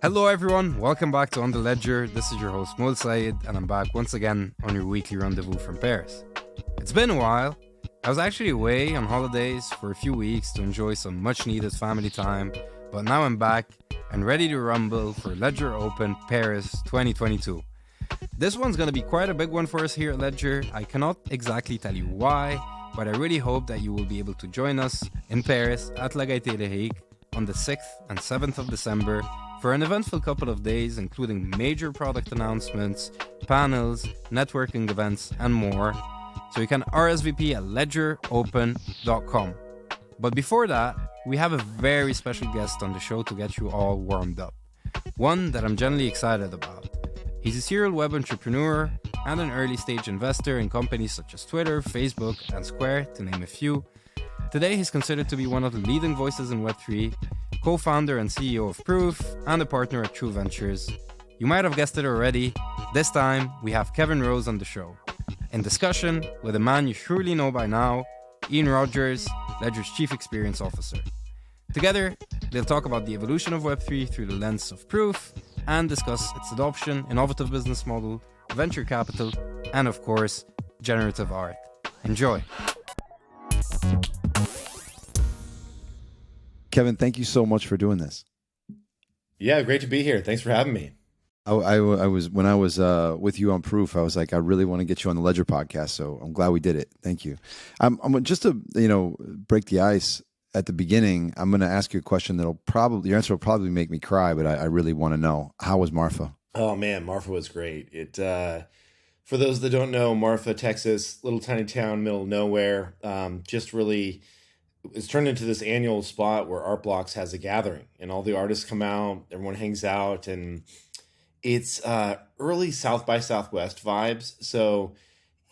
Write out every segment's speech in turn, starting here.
Hello, everyone. Welcome back to On the Ledger. This is your host, Mille, and I'm back once again on your weekly rendezvous from Paris. It's been a while. I was actually away on holidays for a few weeks to enjoy some much needed family time, but now I'm back and ready to rumble for Ledger Open Paris 2022. This one's going to be quite a big one for us here at Ledger. I cannot exactly tell you why, but I really hope that you will be able to join us in Paris at La Gaîté Le Hague on the 6th and 7th of December for an eventful couple of days, including major product announcements, panels, networking events, and more. So you can RSVP at ledgeropen.com. But before that, we have a very special guest on the show to get you all warmed up. One that I'm genuinely excited about. He's a serial web entrepreneur and an early stage investor in companies such as Twitter, Facebook, and Square, to name a few. Today, he's considered to be one of the leading voices in Web3, co-founder and CEO of Proof, and a partner at True Ventures. You might have guessed it already. This time, we have Kevin Rose on the show. In discussion with a man you surely know by now, Ian Rogers, Ledger's Chief Experience Officer. Together, they'll talk about the evolution of Web3 through the lens of Proof and discuss its adoption, innovative business model, venture capital, and of course, generative art. Enjoy. Kevin, thank you so much for doing this. Yeah, great to be here. Thanks for having me. I was when I was with you on Proof, I was like, I really want to get you on the Ledger podcast, so I'm glad we did it. Thank you. I'm just to break the ice at the beginning. I'm going to ask you a question your answer will probably make me cry, but I really want to know, how was Marfa? Oh man, Marfa was great. It for those that don't know, Marfa, Texas, little tiny town, middle of nowhere. Just really, it's turned into this annual spot where Art Blocks has a gathering, and all the artists come out, everyone hangs out, and it's early South by Southwest vibes. So,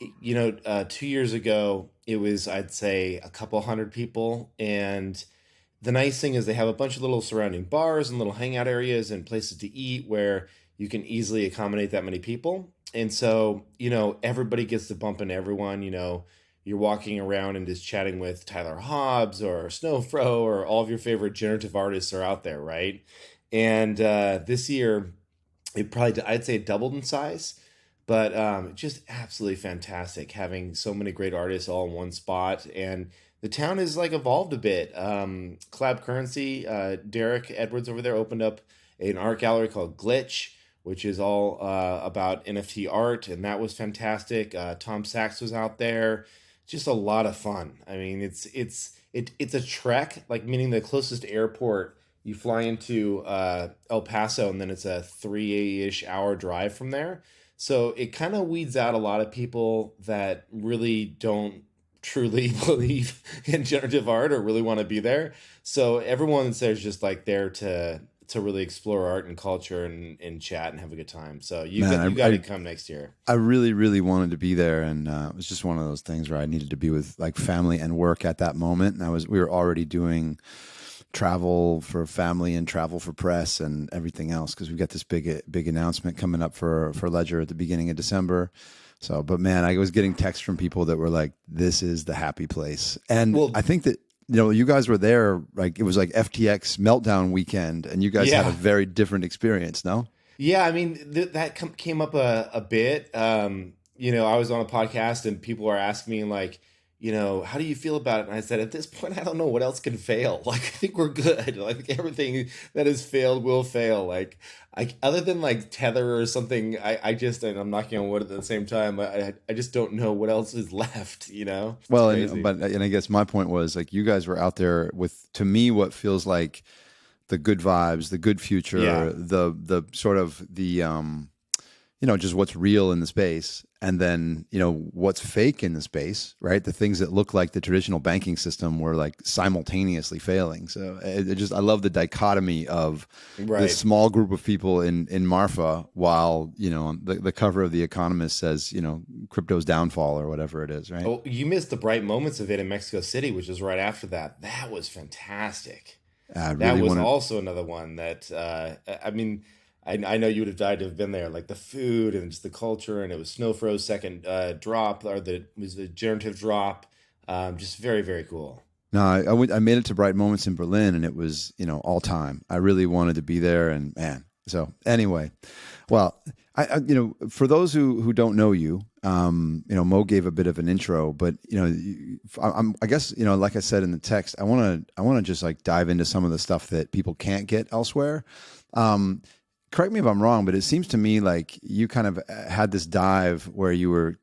2 years ago, it was, I'd say, a couple hundred people. And the nice thing is they have a bunch of little surrounding bars and little hangout areas and places to eat where you can easily accommodate that many people. And so, everybody gets to bump into everyone. You're walking around and just chatting with Tyler Hobbs or Snowfro, or all of your favorite generative artists are out there, right? And this year, I'd say it doubled in size, but just absolutely fantastic having so many great artists all in one spot. And the town has evolved a bit. Collab Currency, Derek Edwards over there opened up an art gallery called Glitch, which is all about NFT art, and that was fantastic. Tom Sachs was out there. Just a lot of fun. I mean, it's a trek, meaning the closest airport, you fly into El Paso, and then it's a 3-ish hour drive from there. So it kind of weeds out a lot of people that really don't truly believe in generative art or really want to be there. So everyone that's there is just there to really explore art and culture and chat and have a good time. So you got to come next year. I really, really wanted to be there, and it was just one of those things where I needed to be with family and work at that moment. And we were already doing travel for family and travel for press and everything else, because we've got this big announcement coming up for Ledger at the beginning of December. So, but man, I was getting texts from people that were like, "This is the happy place," and I think that you guys were there, it was FTX meltdown weekend, and you guys had a very different experience, no? Yeah, I mean, that came up a bit. I was on a podcast and people were asking me how do you feel about it? And I said, at this point, I don't know what else can fail. I think we're good. I think everything that has failed will fail. Other than Tether or something, and I'm knocking on wood at the same time, I just don't know what else is left, Well, and I guess my point was you guys were out there with, to me, what feels like the good vibes, the good future, the sort of the, just what's real in the space. And then, what's fake in the space, right? The things that look like the traditional banking system were simultaneously failing. So I love the dichotomy of this small group of people in Marfa, while, the cover of The Economist says, crypto's downfall or whatever it is, right? Oh, you missed the bright moments of it in Mexico City, which was right after that. That was fantastic. That was also another one that, I know you would have died to have been there. The food and just the culture, and it was Snowfro's second drop, or it was the generative drop. Just very, very cool. No, I made it to Bright Moments in Berlin, and it was all time. I really wanted to be there, and man, So anyway, well, for those who don't know you, Mo gave a bit of an intro, but I guess like I said in the text, I want to just like dive into some of the stuff that people can't get elsewhere. Correct me if I'm wrong, but it seems to me like you kind of had this dive where you were,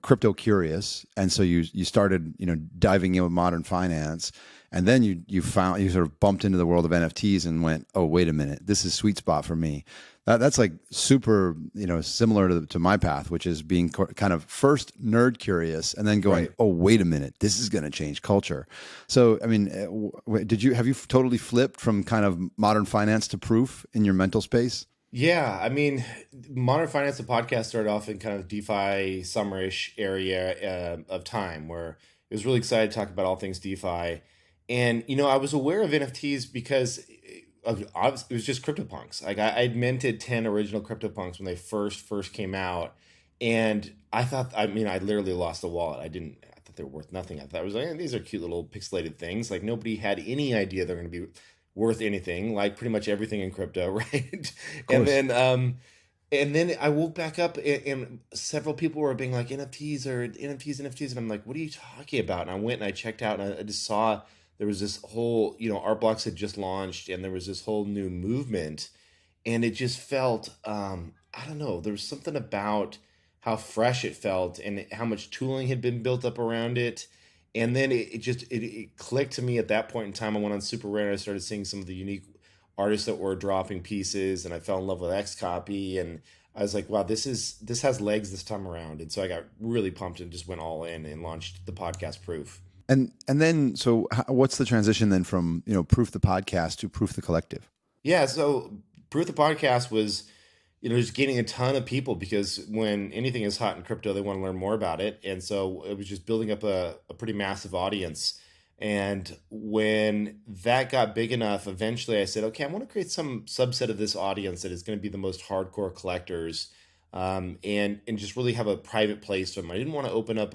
crypto curious, and so you started, diving in with modern finance, and then you sort of bumped into the world of NFTs and went, oh, wait a minute, this is sweet spot for me. That's like super, similar to my path, which is being kind of first nerd curious and then going, right. Oh, wait a minute, this is going to change culture. So, I mean, have you totally flipped from kind of modern finance to proof in your mental space? Yeah, I mean, Modern Finance, the podcast started off in kind of DeFi summerish area of time where it was really excited to talk about all things DeFi. And, I was aware of NFTs because it was just CryptoPunks. Like I'd minted 10 original CryptoPunks when they first came out. And I literally lost a wallet. I thought they were worth nothing. I thought it was like, these are cute little pixelated things. Like nobody had any idea they're going to be worth anything, like pretty much everything in crypto, right? And then I woke back up and several people were being like NFTs, and I'm like, what are you talking about? And I went and I checked out and I just saw there was this whole, Art Blocks had just launched and there was this whole new movement, and it just felt I don't know, there was something about how fresh it felt and how much tooling had been built up around it. And then it clicked to me at that point in time. I went on Super Rare and I started seeing some of the unique artists that were dropping pieces, and I fell in love with Xcopy, and I was like, wow, this has legs this time around. And so I got really pumped and just went all in and launched the podcast Proof. And then, so what's the transition then from, Proof the podcast to Proof the Collective? Yeah, so Proof the podcast was, just getting a ton of people, because when anything is hot in crypto, they want to learn more about it. And so it was just building up a pretty massive audience. And when that got big enough, eventually I said, okay, I want to create some subset of this audience that is going to be the most hardcore collectors, and just really have a private place for them. I didn't want to open up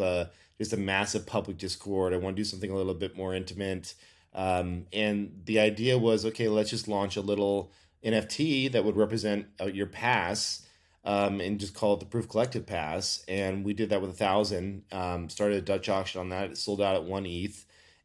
just a massive public Discord. I want to do something a little bit more intimate. And the idea was, okay, let's just launch a little NFT that would represent your pass, and just call it the Proof Collective Pass. And we did that with 1,000. Started a Dutch auction on that. It sold out at 1 ETH.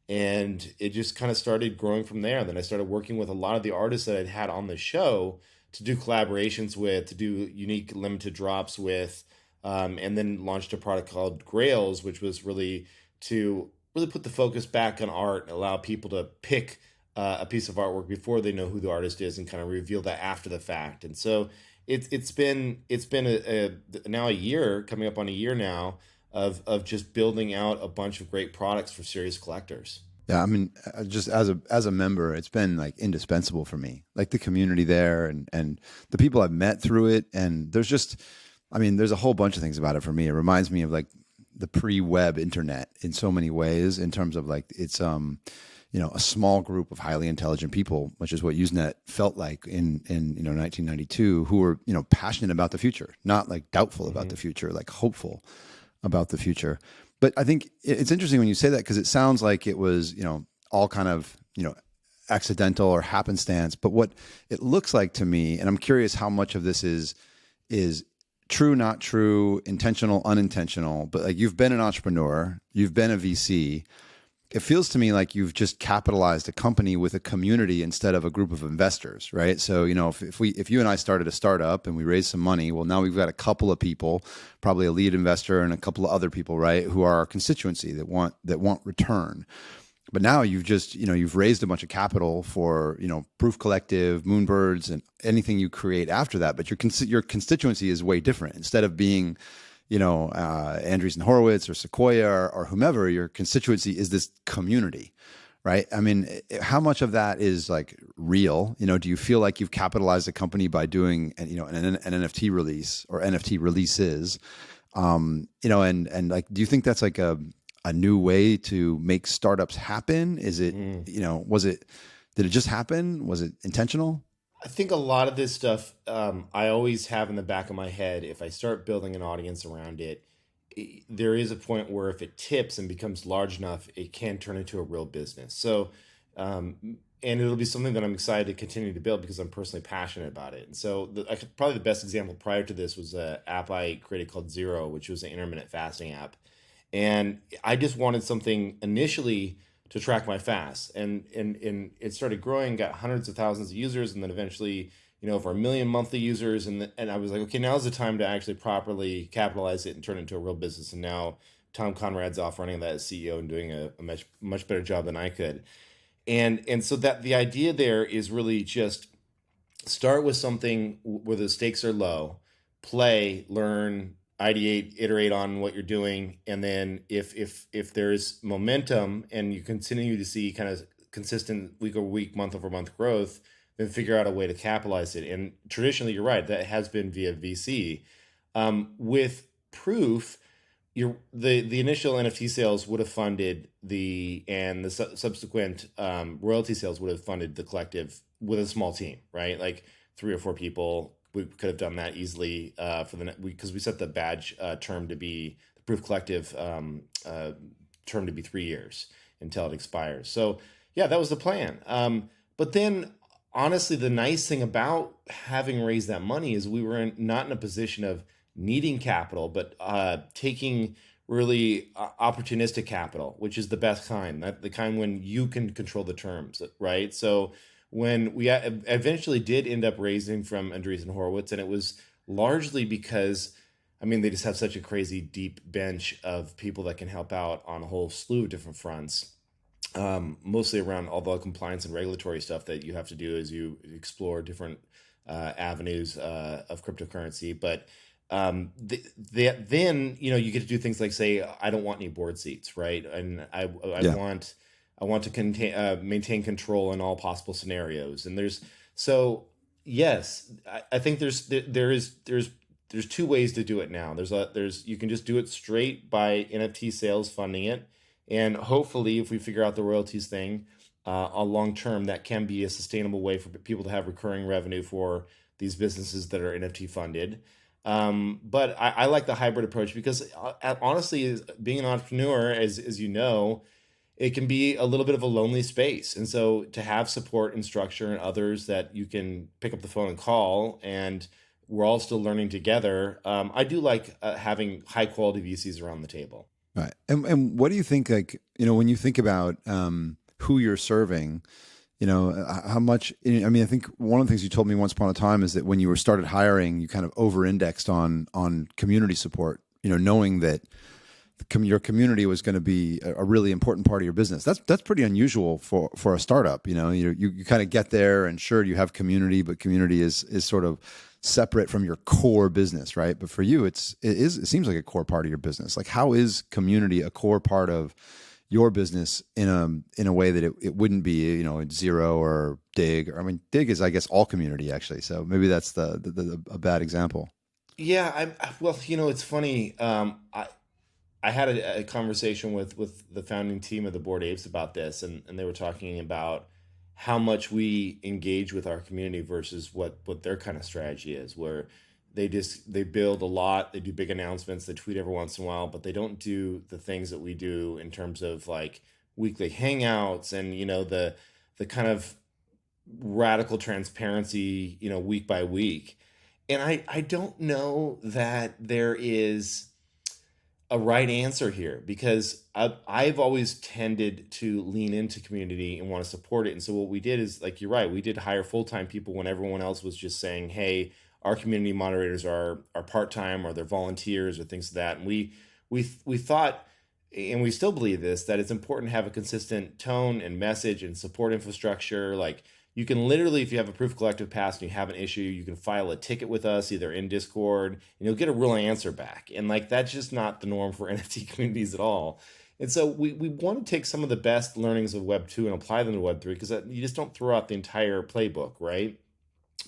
And it just kind of started growing from there. And then I started working with a lot of the artists that I'd had on the show to do collaborations with, to do unique limited drops with, and then launched a product called Grails, which was really to really put the focus back on art and allow people to pick a piece of artwork before they know who the artist is, and kind of reveal that after the fact. And so it's been now a year, coming up on a year now, of just building out a bunch of great products for serious collectors. Yeah, I mean, just as a member, it's been like indispensable for me, like the community there and the people I've met through it. And there's a whole bunch of things about it for me. It reminds me of like the pre-web internet in so many ways, in terms of like it's a small group of highly intelligent people, which is what Usenet felt like in 1992, who were passionate about the future, not like doubtful about the future, like hopeful about the future. But I think it's interesting when you say that, because it sounds like it was all kind of accidental or happenstance. But what it looks like to me, and I'm curious how much of this is true, not true, intentional, unintentional. But like, you've been an entrepreneur, you've been a VC. It feels to me like you've just capitalized a company with a community instead of a group of investors, right? So, if you and I started a startup and we raised some money, well, now we've got a couple of people, probably a lead investor and a couple of other people, right, who are our constituency that want return. But now you've just, you've raised a bunch of capital for, Proof Collective, Moonbirds, and anything you create after that. But your constituency is way different. Instead of being Andreessen Horowitz or Sequoia or whomever, your constituency is this community, right? I mean, how much of that is like real? Do you feel like you've capitalized the company by doing, an NFT release or NFT releases? And like, do you think that's like a new way to make startups happen? Is it, did it just happen? Was it intentional? I think a lot of this stuff, I always have in the back of my head, if I start building an audience around it, there is a point where if it tips and becomes large enough, it can turn into a real business. So and it'll be something that I'm excited to continue to build because I'm personally passionate about it. And so probably the best example prior to this was an app I created called Zero, which was an intermittent fasting app. And I just wanted something initially to track my fasts, and it started growing, got hundreds of thousands of users, and then eventually, over 1 million monthly users. And I was like, okay, now's the time to actually properly capitalize it and turn it into a real business. And now Tom Conrad's off running that as CEO and doing a much better job than I could. And so that the idea there is really just start with something where the stakes are low, play, learn, ideate, iterate on what you're doing, and then if there's momentum and you continue to see kind of consistent week over week, month over month growth, then figure out a way to capitalize it. And traditionally, you're right, that has been via VC. With Proof, the initial NFT sales would have funded the subsequent royalty sales would have funded the collective with a small team, right? Like 3 or 4 people. We could have done that easily because we set the badge term to be the Proof Collective term to be 3 years until it expires. So yeah, that was the plan. But then honestly, the nice thing about having raised that money is we were not in a position of needing capital, but taking really opportunistic capital, which is the best kind, the kind when you can control the terms, right? So when we eventually did end up raising from Andreessen Horowitz, and it was largely because, they just have such a crazy deep bench of people that can help out on a whole slew of different fronts, mostly around all the compliance and regulatory stuff that you have to do as you explore different avenues of cryptocurrency. But then you get to do things like say, I don't want any board seats, right? And I want to maintain control in all possible scenarios. And I think there's 2 ways to do it now. You can just do it straight by NFT sales funding it, and hopefully, if we figure out the royalties thing, a long term, that can be a sustainable way for people to have recurring revenue for these businesses that are NFT funded. But I like the hybrid approach because honestly, being an entrepreneur, as you know, it can be a little bit of a lonely space. And so to have support and structure and others that you can pick up the phone and call, and we're all still learning together. I do like having high quality VCs around the table. Right. And what do you think, when you think about who you're serving, how much, I think one of the things you told me once upon a time is that when you started hiring, you kind of over-indexed on community support, knowing that your community was going to be a really important part of your business. That's pretty unusual for a startup. You kind of get there, and sure, you have community, but community is sort of separate from your core business, right? But for you, it seems like a core part of your business. Like, how is community a core part of your business in a way that it wouldn't be, Zero or Dig? Dig is, I guess, all community actually. So maybe that's a bad example. Yeah, it's funny. I had a conversation with the founding team of the Bored Apes about this, and they were talking about how much we engage with our community versus what their kind of strategy is, where they build a lot, they do big announcements, they tweet every once in a while, but they don't do the things that we do in terms of like weekly hangouts and the kind of radical transparency week by week. And I don't know that there is a right answer here, because I've always tended to lean into community and want to support it. And so what we did is, like, you're right, we did hire full-time people when everyone else was just saying, hey, our community moderators are part-time, or they're volunteers, or things like that. And we thought, and we still believe this, that it's important to have a consistent tone and message and support infrastructure. Like, you can literally, if you have a Proof Collective pass and you have an issue, you can file a ticket with us, either in Discord, and you'll get a real answer back. And like, that's just not the norm for NFT communities at all. And so we want to take some of the best learnings of Web 2 and apply them to Web 3, because you just don't throw out the entire playbook, right?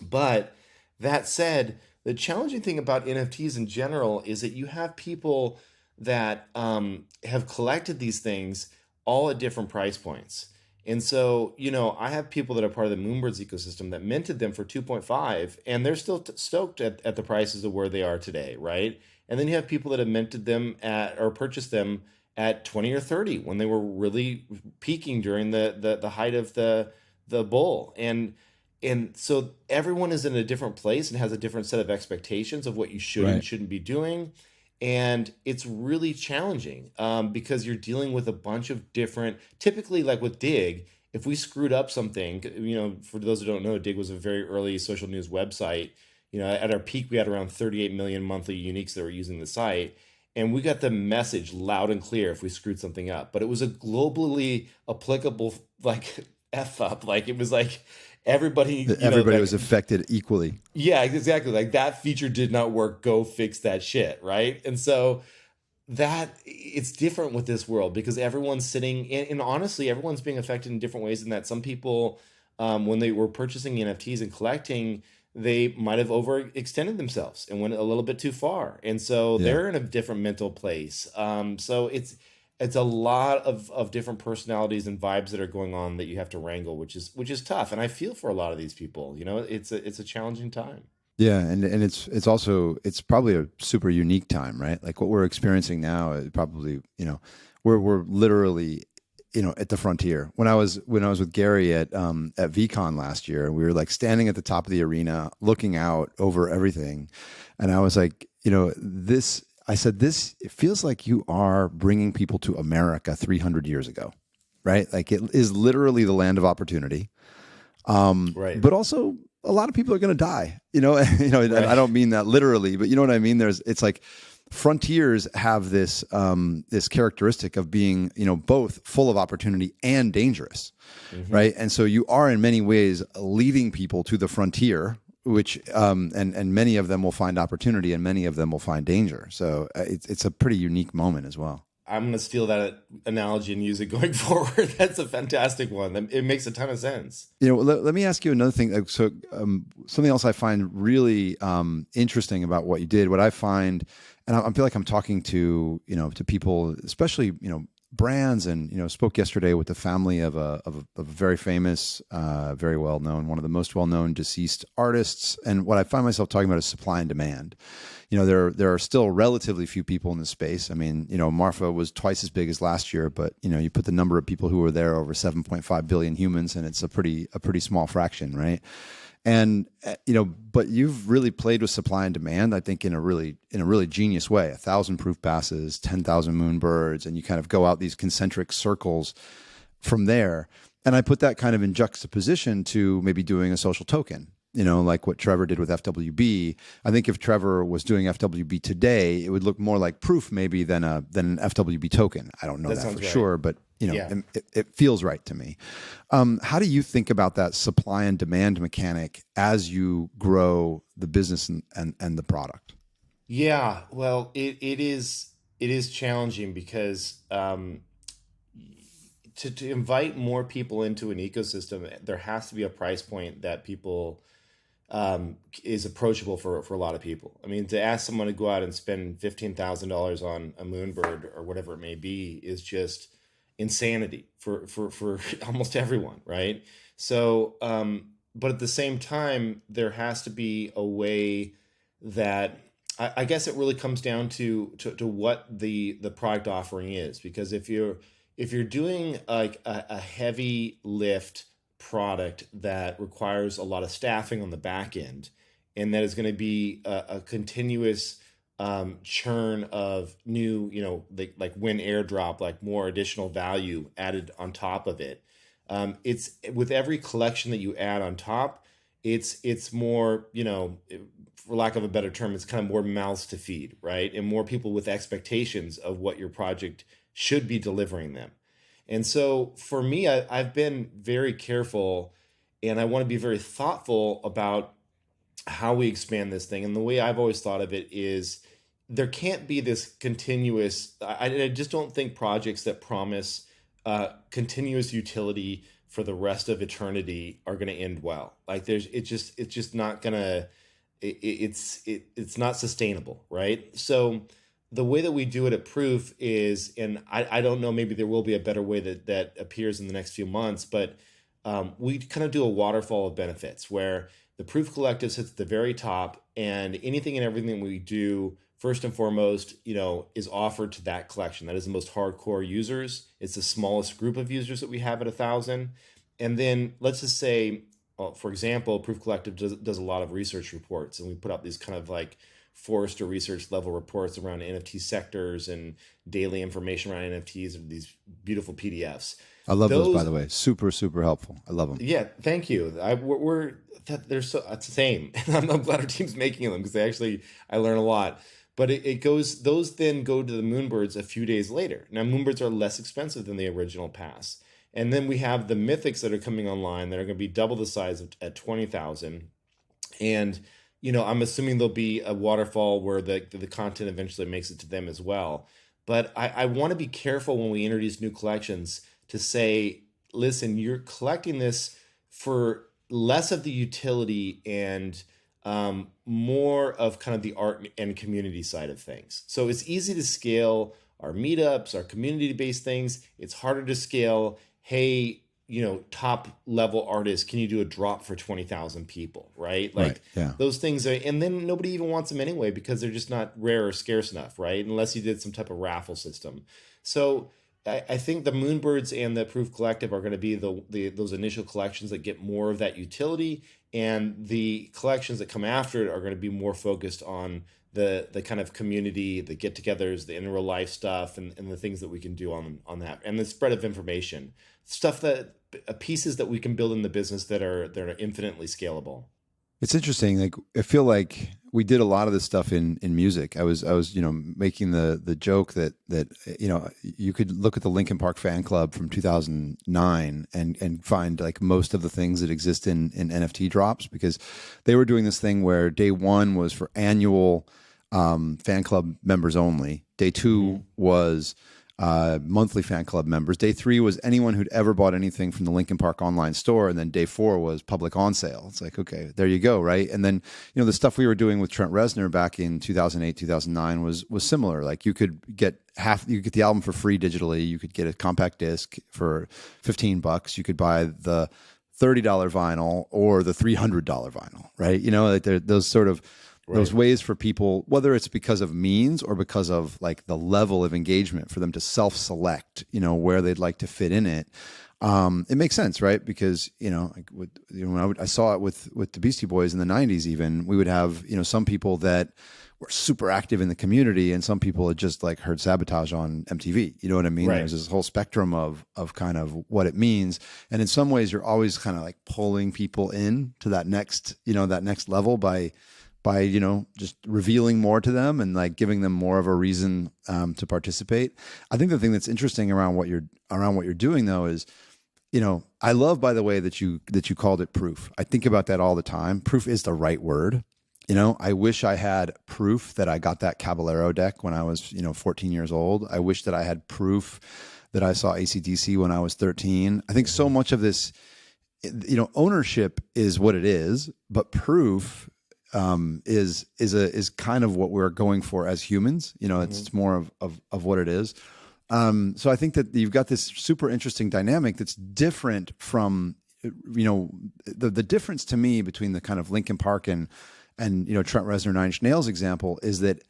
But that said, the challenging thing about NFTs in general is that you have people that have collected these things all at different price points. And so, I have people that are part of the Moonbirds ecosystem that minted them for 2.5, and they're still stoked at the prices of where they are today, right? And then you have people that have minted them or purchased them at 20 or 30 when they were really peaking during the height of the the bull. And so everyone is in a different place and has a different set of expectations of what you should and Right. shouldn't be doing. And it's really challenging because you're dealing with a bunch of different, typically like with Dig, if we screwed up something, for those who don't know, Dig was a very early social news website. At our peak, we had around 38 million monthly uniques that were using the site. And we got the message loud and clear if we screwed something up. But it was a globally applicable like F up. Like it was like everybody, Everybody like was affected equally. yeah, exactly. Like that feature did not work. Go fix that shit, right? And so that it's different with this world because everyone's sitting and honestly, everyone's being affected in different ways. In that some people, when they were purchasing NFTs and collecting, they might have overextended themselves and went a little bit too far, and so Yeah. they're in a different mental place. So it's a lot of different personalities and vibes that are going on that you have to wrangle, which is tough. And I feel for a lot of these people. It's a challenging time. Yeah, and it's also it's probably a super unique time, right? Like what we're experiencing now is probably, we're literally, at the frontier. When I was with Gary at VCon last year, we were like standing at the top of the arena, looking out over everything, and I was like, this. I said, this. It feels like you are bringing people to America 300 years ago, right? Like it is literally the land of opportunity. Right. But also a lot of people are going to die, and Right. I don't mean that literally, but you know what I mean? It's like frontiers have this characteristic of being, both full of opportunity and dangerous. Right. And so you are in many ways leading people to the frontier, which, and many of them will find opportunity and many of them will find danger. So it's a pretty unique moment as well. I'm going to steal that analogy and use it going forward. That's a fantastic one. It makes a ton of sense. Let me ask you another thing. So something else I find really interesting about what you did, what I find, and I feel like I'm talking to, to people, especially, brands, and, spoke yesterday with the family of a very famous, very well-known, one of the most well-known deceased artists. And what I find myself talking about is supply and demand. There are still relatively few people in this space. I mean, Marfa was twice as big as last year, but you put the number of people who were there over 7.5 billion humans, and it's a pretty small fraction, right? And but you've really played with supply and demand, I think, in a really genius way. 1,000 proof passes, 10,000 Moonbirds, and you kind of go out these concentric circles from there. And I put that kind of in juxtaposition to maybe doing a social token. Like what Trevor did with FWB. I think if Trevor was doing FWB today, it would look more like proof maybe than an FWB token. I don't know that for right. sure, but Yeah. it feels right to me. How do you think about that supply and demand mechanic as you grow the business and the product? Yeah. Well, it is challenging because to invite more people into an ecosystem, there has to be a price point that people is approachable for a lot of people. I mean, to ask someone to go out and spend $15,000 on a Moonbird or whatever it may be is just insanity for almost everyone, right? So, but at the same time, there has to be a way that I guess it really comes down to what the product offering is, because if you're doing like a heavy lift product that requires a lot of staffing on the back end, and that is going to be a continuous churn of new, like when airdrop, like more additional value added on top of it. It's with every collection that you add on top, it's more, for lack of a better term, it's kind of more mouths to feed, right? And more people with expectations of what your project should be delivering them. And so for me, I've been very careful, and I want to be very thoughtful about how we expand this thing. And the way I've always thought of it is there can't be this continuous, I just don't think projects that promise continuous utility for the rest of eternity are going to end well. Like it's just not going to, it's not sustainable, right? So the way that we do it at Proof is, and I don't know, maybe there will be a better way that appears in the next few months, but we kind of do a waterfall of benefits where the Proof Collective sits at the very top, and anything and everything we do, first and foremost, is offered to that collection. That is the most hardcore users. It's the smallest group of users that we have at 1,000. And then let's just say, for example, Proof Collective does a lot of research reports, and we put out these kind of like Forrester research level reports around NFT sectors and daily information around NFTs, and these beautiful PDFs. I love those, by the way. Super, super helpful. I love them. Yeah, thank you. They're so it's the same. I'm glad our team's making them because I learn a lot. But those then go to the Moonbirds a few days later. Now Moonbirds are less expensive than the original pass. And then we have the mythics that are coming online that are going to be double the size at 20,000. And I'm assuming there'll be a waterfall where the content eventually makes it to them as well. But I want to be careful when we introduce new collections to say, listen, you're collecting this for less of the utility and more of kind of the art and community side of things. So it's easy to scale our meetups, our community-based things. It's harder to scale, hey, top level artists, can you do a drop for 20,000 people, right? Like those things are, and then nobody even wants them anyway because they're just not rare or scarce enough, right? Unless you did some type of raffle system. So I think the Moonbirds and the Proof Collective are going to be those initial collections that get more of that utility, and the collections that come after it are going to be more focused on the kind of community, the get-togethers, the in real life stuff, and the things that we can do on that, and the spread of information, stuff that pieces that we can build in the business that are infinitely scalable. It's interesting. Like I feel like we did a lot of this stuff in music. I was making the joke that you could look at the Linkin Park fan club from 2009 and find like most of the things that exist in NFT drops, because they were doing this thing where day one was for annual fan club members only. Day two was monthly fan club members. Day three was anyone who'd ever bought anything from the Linkin Park online store. And then day four was public on sale. It's like, okay, there you go. Right. And then, the stuff we were doing with Trent Reznor back in 2008, 2009 was similar. Like you could get the album for free digitally. You could get a compact disc for $15. You could buy the $30 vinyl or the $300 vinyl. Right. Like those sort of, those ways for people, whether it's because of means or because of like the level of engagement, for them to self-select, where they'd like to fit in it. It makes sense, right? Because when I saw it with the Beastie Boys in the '90s, even we would have some people that were super active in the community, and some people had just like heard Sabotage on MTV. You know what I mean? Right. There's this whole spectrum of kind of what it means, and in some ways, you're always kind of like pulling people in to that next level by just revealing more to them and like giving them more of a reason to participate. I think the thing that's interesting around what you're doing though is, I love, by the way, that you called it proof. I think about that all the time. Proof is the right word. I wish I had proof that I got that Caballero deck when I was 14 years old. I wish that I had proof that I saw AC/DC when I was 13. I think so much of this, ownership is what it is, but proof is kind of what we're going for as humans. It's more of what it is. So I think that you've got this super interesting dynamic that's different from, the difference to me between the kind of Linkin Park and Trent Reznor, Nine Inch Nails example is that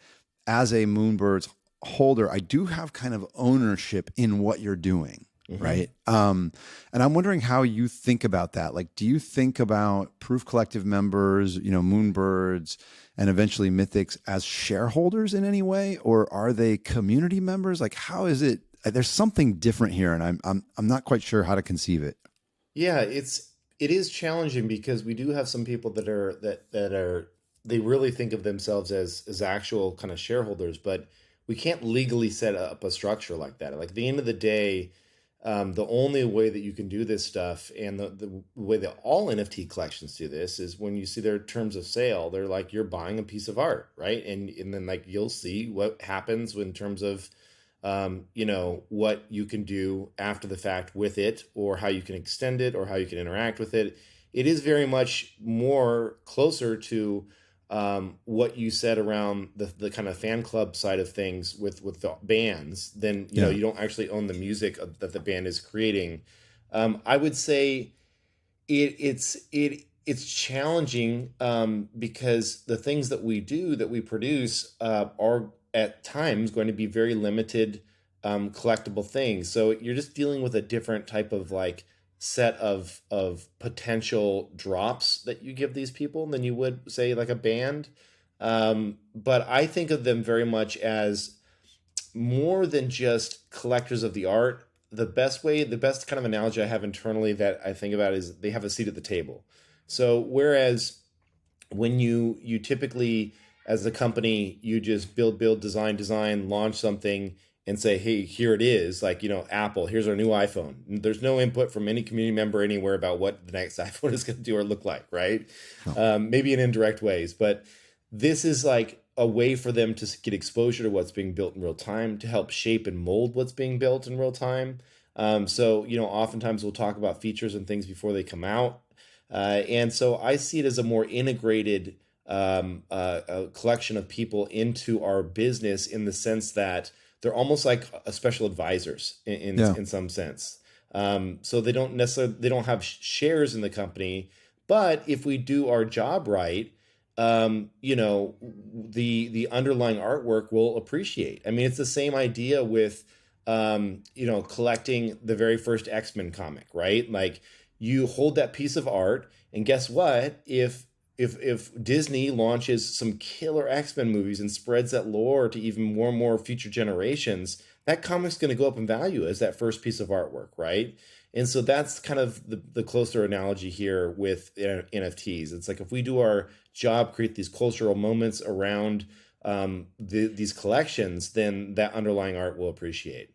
as a Moonbirds holder, I do have kind of ownership in what you're doing. Right. And I'm wondering how you think about that. Like, do you think about Proof Collective members, Moonbirds, and eventually Mythics as shareholders in any way, or are they community members? Like, how is it? There's something different here, and I'm not quite sure how to conceive it. Yeah, it is challenging because we do have some people that they really think of themselves as actual kind of shareholders, but we can't legally set up a structure like that. Like at the end of the day, the only way that you can do this stuff, and the way that all NFT collections do this, is when you see their terms of sale, they're like, you're buying a piece of art, right? And then like you'll see what happens in terms of, what you can do after the fact with it, or how you can extend it, or how you can interact with it. It is very much more closer to what you said around the kind of fan club side of things with the bands, then you don't actually own the music that the band is creating. I would say it's challenging because the things that we produce are at times going to be very limited collectible things. So you're just dealing with a different type of like set of potential drops that you give these people than you would say like a band. But I think of them very much as more than just collectors of the art. The best kind of analogy I have internally that I think about is they have a seat at the table. So whereas when you typically, as a company, you just build, design, launch something and say, hey, here it is, like, Apple, here's our new iPhone. There's no input from any community member anywhere about what the next iPhone is going to do or look like, right? Maybe in indirect ways, but this is like a way for them to get exposure to what's being built in real time, to help shape and mold what's being built in real time. So oftentimes we'll talk about features and things before they come out. And so I see it as a more integrated a collection of people into our business, in the sense that they're almost like a special advisors in some sense. So they don't have shares in the company, but if we do our job right, the underlying artwork will appreciate. I mean, it's the same idea with collecting the very first X-Men comic, right? Like, you hold that piece of art, and guess what? If Disney launches some killer X-Men movies and spreads that lore to even more and more future generations, that comic's going to go up in value as that first piece of artwork, right? And so that's kind of the closer analogy here with NFTs. It's like, if we do our job, create these cultural moments around these collections, then that underlying art will appreciate.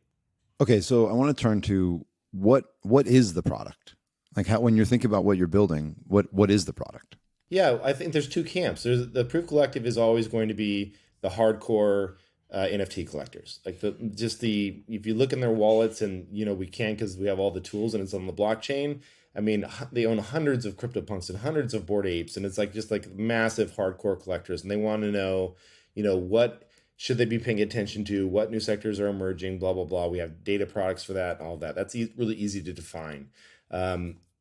Okay, so I want to turn to what is the product? Like, when you're thinking about what you're building, what is the product? Yeah, I think there's two camps. There's the Proof Collective is always going to be the hardcore NFT collectors. Like, if you look in their wallets, and we can, because we have all the tools and it's on the blockchain. I mean, they own hundreds of CryptoPunks and hundreds of Bored Apes, and it's like just like massive hardcore collectors, and they want to know, what should they be paying attention to, what new sectors are emerging, blah blah blah. We have data products for that, and all that. That's really easy to define.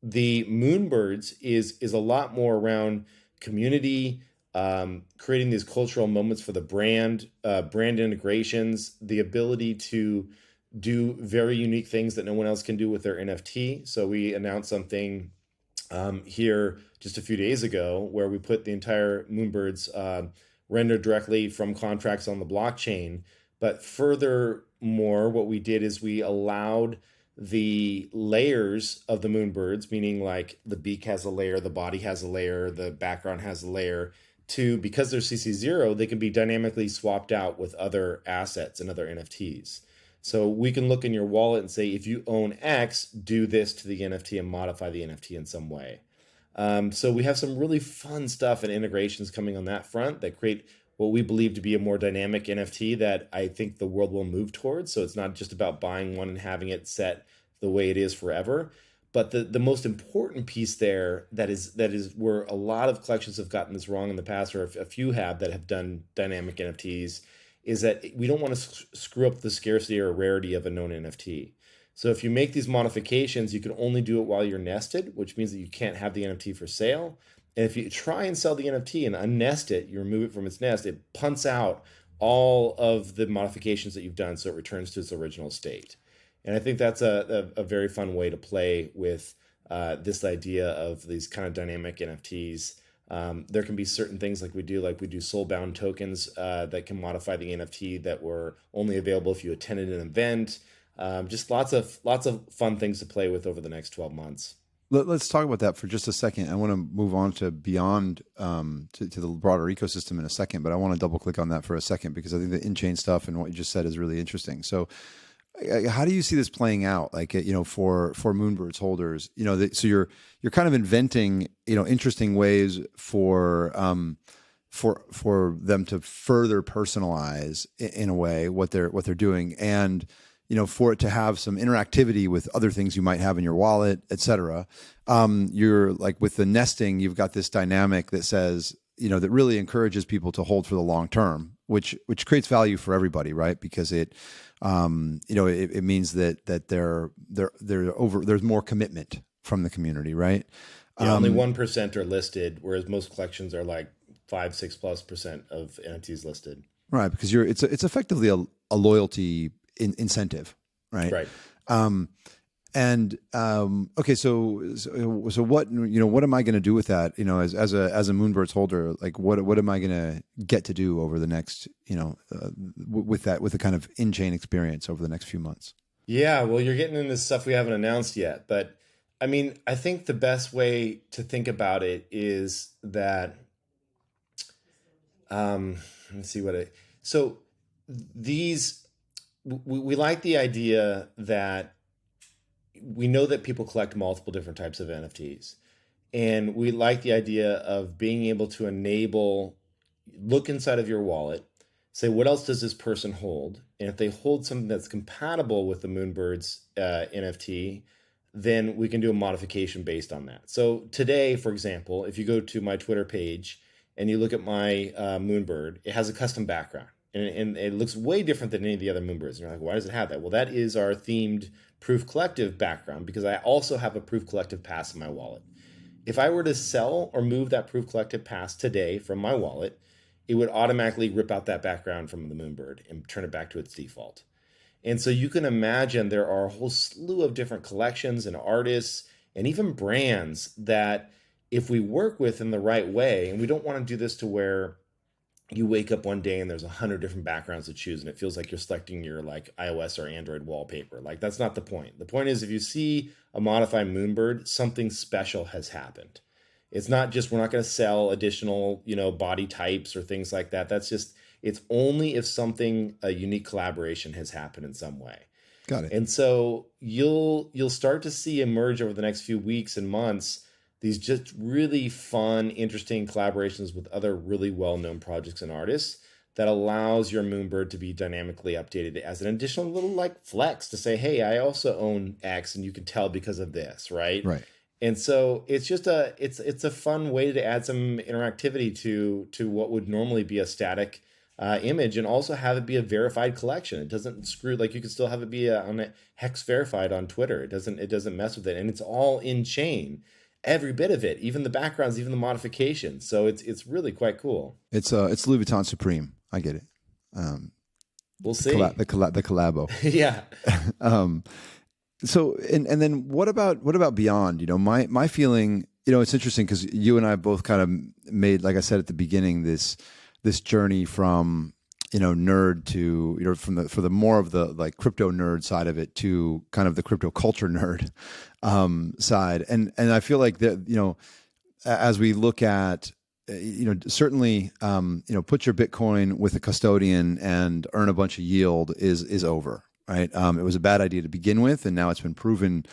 The Moonbirds is a lot more around community, creating these cultural moments for the brand integrations, the ability to do very unique things that no one else can do with their NFT. So we announced something here just a few days ago, where we put the entire Moonbirds rendered directly from contracts on the blockchain. But furthermore, what we did is we allowed the layers of the Moonbirds, meaning like the beak has a layer, the body has a layer, the background has a layer, because they're CC0, they can be dynamically swapped out with other assets and other NFTs. So we can look in your wallet and say, if you own X, do this to the NFT and modify the NFT in some way. So we have some really fun stuff and integrations coming on that front that create what we believe to be a more dynamic NFT that I think the world will move towards. So it's not just about buying one and having it set the way it is forever. But the most important piece there that is where a lot of collections have gotten this wrong in the past, or a few have that have done dynamic NFTs, is that we don't want to screw up the scarcity or rarity of a known NFT. So if you make these modifications, you can only do it while you're nested, which means that you can't have the NFT for sale. And if you try and sell the NFT and unnest it, you remove it from its nest, it punts out all of the modifications that you've done, so it returns to its original state. And I think that's a very fun way to play with this idea of these kind of dynamic NFTs. There can be certain things like we do soulbound tokens that can modify the NFT that were only available if you attended an event. Just lots of fun things to play with over the next 12 months. Let's talk about that for just a second. I want to move on to beyond to the broader ecosystem in a second, but I want to double click on that for a second, because I think the in-chain stuff and what you just said is really interesting. So how do you see this playing out? Like, for Moonbirds holders, so you're kind of inventing, interesting ways for them to further personalize in a way what they're doing, and for it to have some interactivity with other things you might have in your wallet, et cetera. You're like, with the nesting, you've got this dynamic that says, that really encourages people to hold for the long term, which creates value for everybody, right? Because it means that there's more commitment from the community, right? Yeah, only 1% are listed, whereas most collections are like 5-6+% of NFTs listed. Right, because it's effectively a loyalty incentive, right? Right. And okay, so what what am I going to do with that? As a Moonbirds holder, like what am I going to get to do over the next with the kind of in-chain experience over the next few months? Yeah, well, you're getting into stuff we haven't announced yet, but I mean, I think the best way to think about it is that let's see what it. So these we like the idea that we know that people collect multiple different types of NFTs. And we like the idea of being able to enable, look inside of your wallet, say, what else does this person hold? And if they hold something that's compatible with the Moonbirds NFT, then we can do a modification based on that. So today, for example, if you go to my Twitter page and you look at my Moonbird, it has a custom background. And it looks way different than any of the other Moonbirds. And you're like, why does it have that? Well, that is our themed Proof Collective background, because I also have a Proof Collective pass in my wallet. If I were to sell or move that Proof Collective pass today from my wallet, it would automatically rip out that background from the Moonbird and turn it back to its default. And so you can imagine there are a whole slew of different collections and artists and even brands that if we work with in the right way, and we don't want to do this to where you wake up one day and there's 100 different backgrounds to choose and it feels like you're selecting your like iOS or Android wallpaper. Like, that's not the point. The point is, if you see a modified Moonbird, something special has happened. It's not just, we're not going to sell additional, body types or things like that. That's just, it's only if something, a unique collaboration has happened in some way. Got it. And so you'll start to see emerge over the next few weeks and months these just really fun, interesting collaborations with other really well-known projects and artists that allows your Moonbird to be dynamically updated as an additional little like flex to say, hey, I also own X and you can tell because of this, right? Right. And so it's just it's a fun way to add some interactivity to what would normally be a static image, and also have it be a verified collection. It doesn't screw, like you can still have it be on a hex verified on Twitter. It doesn't mess with it, and it's all in chain. Every bit of it, even the backgrounds, even the modifications. So it's really quite cool. It's Louis Vuitton Supreme. I get it. We'll see. The collabo. Yeah. So and then what about beyond? My feeling. It's interesting because you and I both kind of made, like I said at the beginning, this journey from nerd to for the more of the like crypto nerd side of it to kind of the crypto culture nerd side, and I feel like that as we look at certainly put your Bitcoin with a custodian and earn a bunch of yield is over, right? It was a bad idea to begin with, and now it's been proven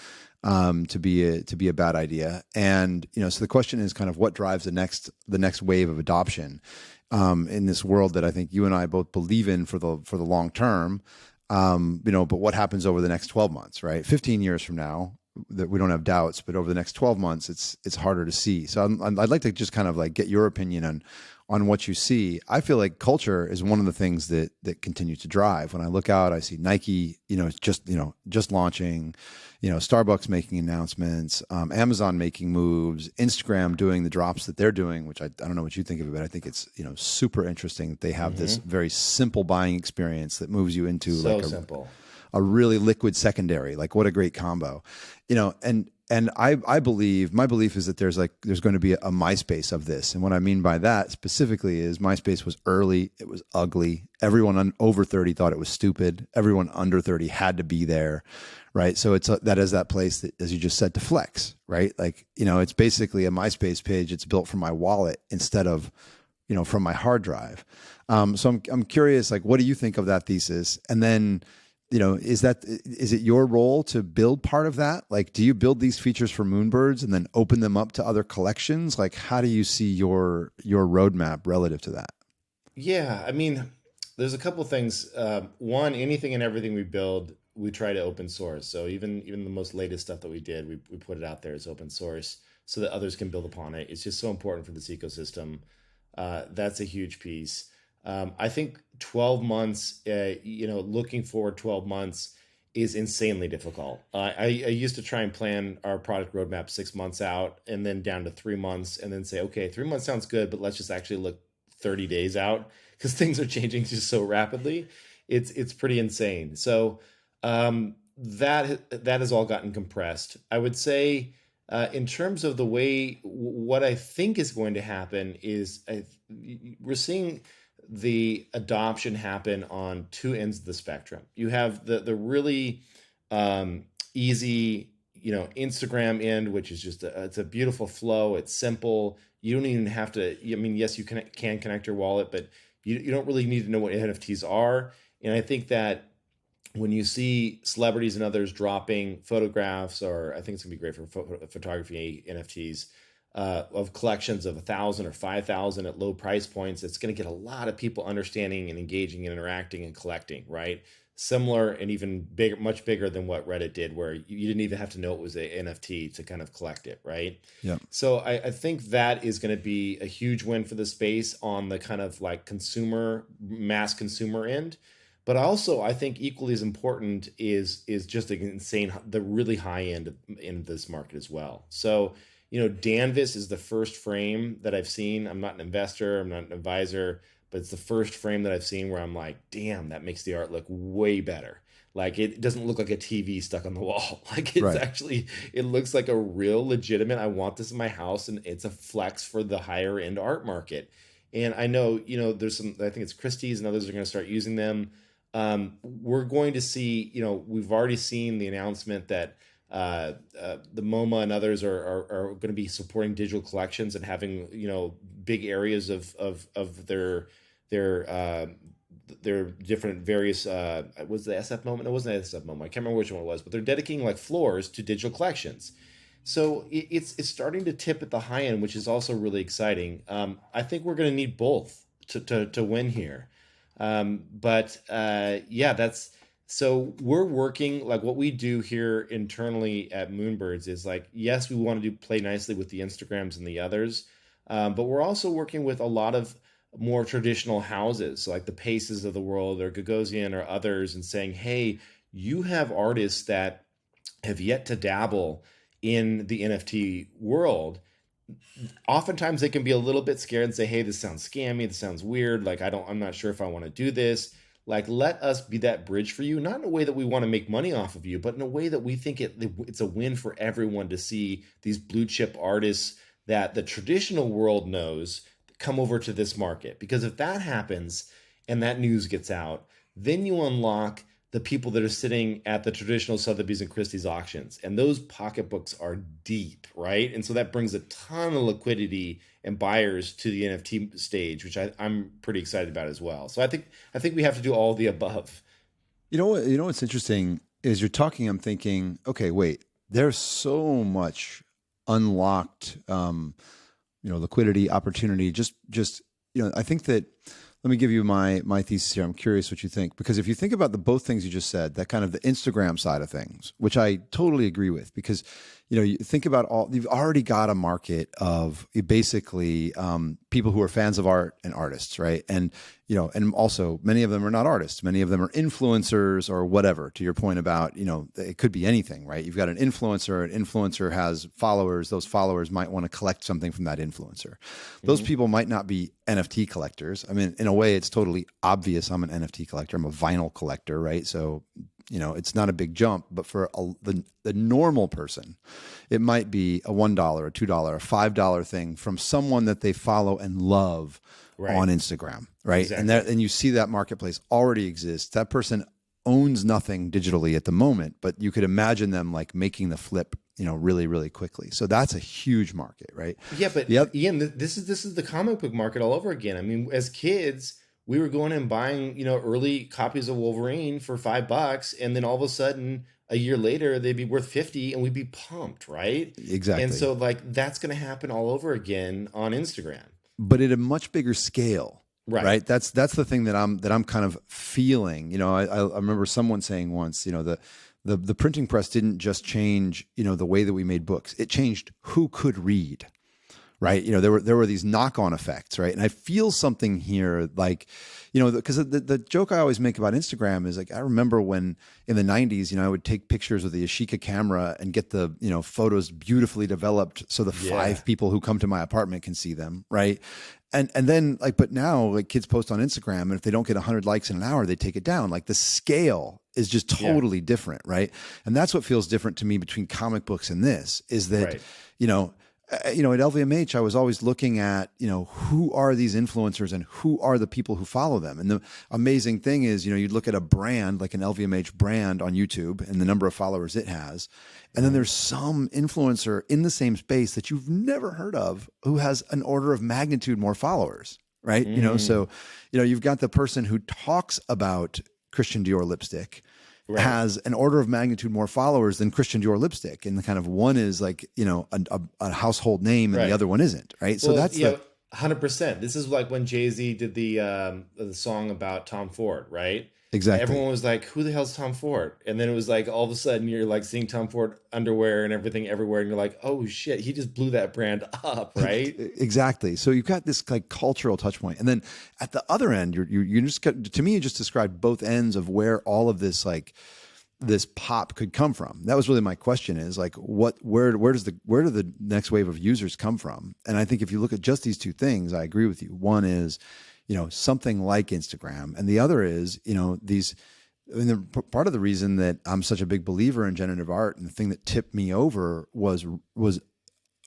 to be a bad idea. And so the question is kind of what drives the next wave of adoption in this world that I think you and I both believe in for the long term. But what happens over the next 12 months, right? 15 years from now, that we don't have doubts, but over the next 12 months, it's harder to see. So I'd like to just kind of like get your opinion on what you see. I feel like culture is one of the things that continue to drive. When I look out, I see Nike, just launching, Starbucks making announcements, Amazon making moves, Instagram doing the drops that they're doing, which I don't know what you think of it, but I think it's, super interesting that they have this very simple buying experience that moves you into simple. A really liquid secondary. Like, what a great combo, and I believe, my belief is that there's going to be a MySpace of this. And what I mean by that specifically is MySpace was early. It was ugly. Everyone over 30 thought it was stupid. Everyone under 30 had to be there. Right. So that is that place that, as you just said, to flex, right? Like, it's basically a MySpace page. It's built from my wallet instead of, from my hard drive. So I'm curious, like, what do you think of that thesis? And then, is it your role to build part of that? Like, do you build these features for Moonbirds and then open them up to other collections? Like, how do you see your roadmap relative to that? Yeah, I mean, there's a couple things. One, anything and everything we build, we try to open source. So even the most latest stuff that we did, we put it out there as open source so that others can build upon it. It's just so important for this ecosystem. That's a huge piece. I think 12 months, looking forward 12 months is insanely difficult. I used to try and plan our product roadmap 6 months out and then down to 3 months and then say, okay, 3 months sounds good, but let's just actually look 30 days out because things are changing just so rapidly. It's pretty insane. So that has all gotten compressed. I would say, in terms of the way, what I think is going to happen is we're seeing the adoption happen on two ends of the spectrum. You have the really easy, Instagram end, which is just it's a beautiful flow. It's simple. You don't even have to. I mean, yes, you can connect your wallet, but you don't really need to know what NFTs are. And I think that when you see celebrities and others dropping photographs, or I think it's gonna be great for photography NFTs, of collections of 1,000 or 5,000 at low price points, it's going to get a lot of people understanding and engaging and interacting and collecting, right? Similar and even bigger, much bigger than what Reddit did, where you didn't even have to know it was an NFT to kind of collect it, right? Yeah. So I think that is going to be a huge win for the space on the kind of like mass consumer end. But also, I think equally as important is just the really high end in this market as well. So, Danvas is the first frame that I've seen. I'm not an investor, I'm not an advisor, but it's the first frame that I've seen where I'm like, damn, that makes the art look way better. Like, it doesn't look like a TV stuck on the wall. Like, it's actually, it looks like a real legitimate, I want this in my house, and it's a flex for the higher end art market. And I know, there's some, I think it's Christie's and others are going to start using them. We're going to see, we've already seen the announcement that the MoMA and others are going to be supporting digital collections and having, big areas of their different various, was the SF MoMA? No, it wasn't SF MoMA. I can't remember which one it was, but they're dedicating like floors to digital collections. So it's starting to tip at the high end, which is also really exciting. I think we're going to need both to win here. So we're working, like what we do here internally at Moonbirds is like, yes, we want to play nicely with the Instagrams and the others. But we're also working with a lot of more traditional houses, so like the Paces of the world or Gagosian or others, and saying, hey, you have artists that have yet to dabble in the NFT world. Oftentimes they can be a little bit scared and say, hey, this sounds scammy, this sounds weird, like I'm not sure if I want to do this. Like, let us be that bridge for you, not in a way that we want to make money off of you, but in a way that we think it's a win for everyone to see these blue chip artists that the traditional world knows come over to this market. Because if that happens and that news gets out, then you unlock the people that are sitting at the traditional Sotheby's and Christie's auctions. And those pocketbooks are deep, right? And so that brings a ton of liquidity and buyers to the NFT stage, which I'm pretty excited about as well. So I think we have to do all the above. You know what's interesting is you're talking, I'm thinking, okay, wait, there's so much unlocked liquidity, opportunity, just I think that, let me give you my thesis here. I'm curious what you think, because if you think about both things you just said, that kind of the Instagram side of things, which I totally agree with, because you think about you've already got a market of basically people who are fans of art and artists, right? And and also many of them are not artists. Many of them are influencers or whatever. To your point about it could be anything, right? You've got an influencer has followers. Those followers might want to collect something from that influencer. Those people might not be NFT collectors. I mean, in a way, it's totally obvious. I'm an NFT collector. I'm a vinyl collector, right? So it's not a big jump, but for the normal person, it might be a $1, a $2, a $5 thing from someone that they follow and love on Instagram, right? Exactly. And you see that marketplace already exists. That person owns nothing digitally at the moment, but you could imagine them like making the flip, really, really quickly. So that's a huge market, right? Yeah, but Ian, this is the comic book market all over again. I mean, as kids, we were going and buying, early copies of Wolverine for $5, and then all of a sudden, a year later, they'd be worth 50, and we'd be pumped, right? Exactly. And so, like, that's going to happen all over again on Instagram, but at a much bigger scale, right? That's the thing that I'm kind of feeling. I remember someone saying once, the printing press didn't just change, the way that we made books; it changed who could read. Right. There were these knock-on effects. Right. And I feel something here, like, because the joke I always make about Instagram is like, I remember when in the 90s, I would take pictures with the Yashica camera and get the, photos beautifully developed so the 5 people who come to my apartment can see them. Right. And then like, but now like kids post on Instagram, and if they don't get 100 likes in an hour, they take it down. Like the scale is just totally different, right? And that's what feels different to me between comic books and this is that, you know, at LVMH, I was always looking at, who are these influencers and who are the people who follow them. And the amazing thing is, you'd look at a brand like an LVMH brand on YouTube and the number of followers it has. And then there's some influencer in the same space that you've never heard of who has an order of magnitude more followers, right? So, you've got the person who talks about Christian Dior lipstick, has an order of magnitude more followers than Christian Dior lipstick. And the kind of one is like, a household name and the other one isn't. Right. So that's 100%. This is like when Jay-Z did the song about Tom Ford, right? Exactly. Everyone was like, who the hell's Tom Ford? And then it was like, all of a sudden you're like seeing Tom Ford underwear and everything everywhere. And you're like, oh shit, he just blew that brand up. Right. Exactly. So you've got this like cultural touch point. And then at the other end, you just got, to me, you just described both ends of where all of this, like this pop could come from. That was really my question is like, where do the next wave of users come from? And I think if you look at just these two things, I agree with you. One is, something like Instagram. And the other is, part of the reason that I'm such a big believer in generative art and the thing that tipped me over was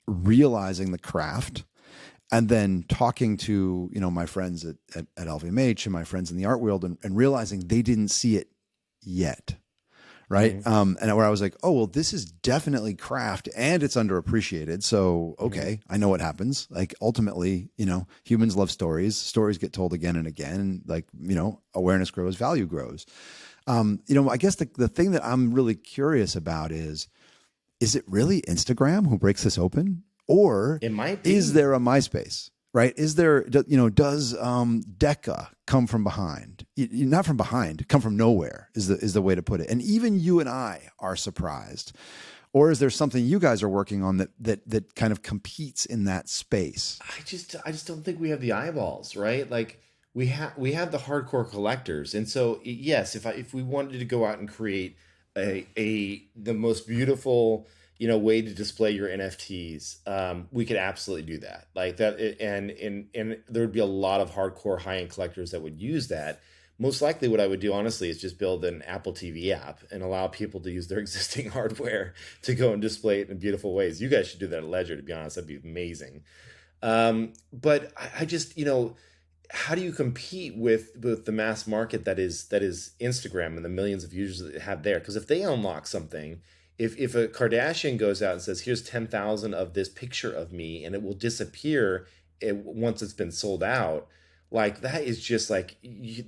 realizing the craft and then talking to, my friends at LVMH and my friends in the art world and realizing they didn't see it yet. Right. And where I was like, oh, well, this is definitely craft and it's underappreciated. So, okay, I know what happens. Like ultimately, humans love stories. Stories get told again and again. Like, awareness grows, value grows. I guess the thing that I'm really curious about is it really Instagram who breaks this open? Or it might be. Is there a MySpace? Right? Is there, does Decca come from behind? Not from behind, come from nowhere is the way to put it. And even you and I are surprised. Or is there something you guys are working on that kind of competes in that space? I just don't think we have the eyeballs, right? Like we have the hardcore collectors. And so yes, if we wanted to go out and create the most beautiful way to display your NFTs, we could absolutely do that. Like that, and there would be a lot of hardcore high-end collectors that would use that. Most likely what I would do, honestly, is just build an Apple TV app and allow people to use their existing hardware to go and display it in beautiful ways. You guys should do that at Ledger, to be honest. That'd be amazing. But I just, how do you compete with the mass market that is Instagram and the millions of users that they have there? Because if they unlock something, if a Kardashian goes out and says, here's 10,000 of this picture of me and it will disappear once it's been sold out, like that is just like,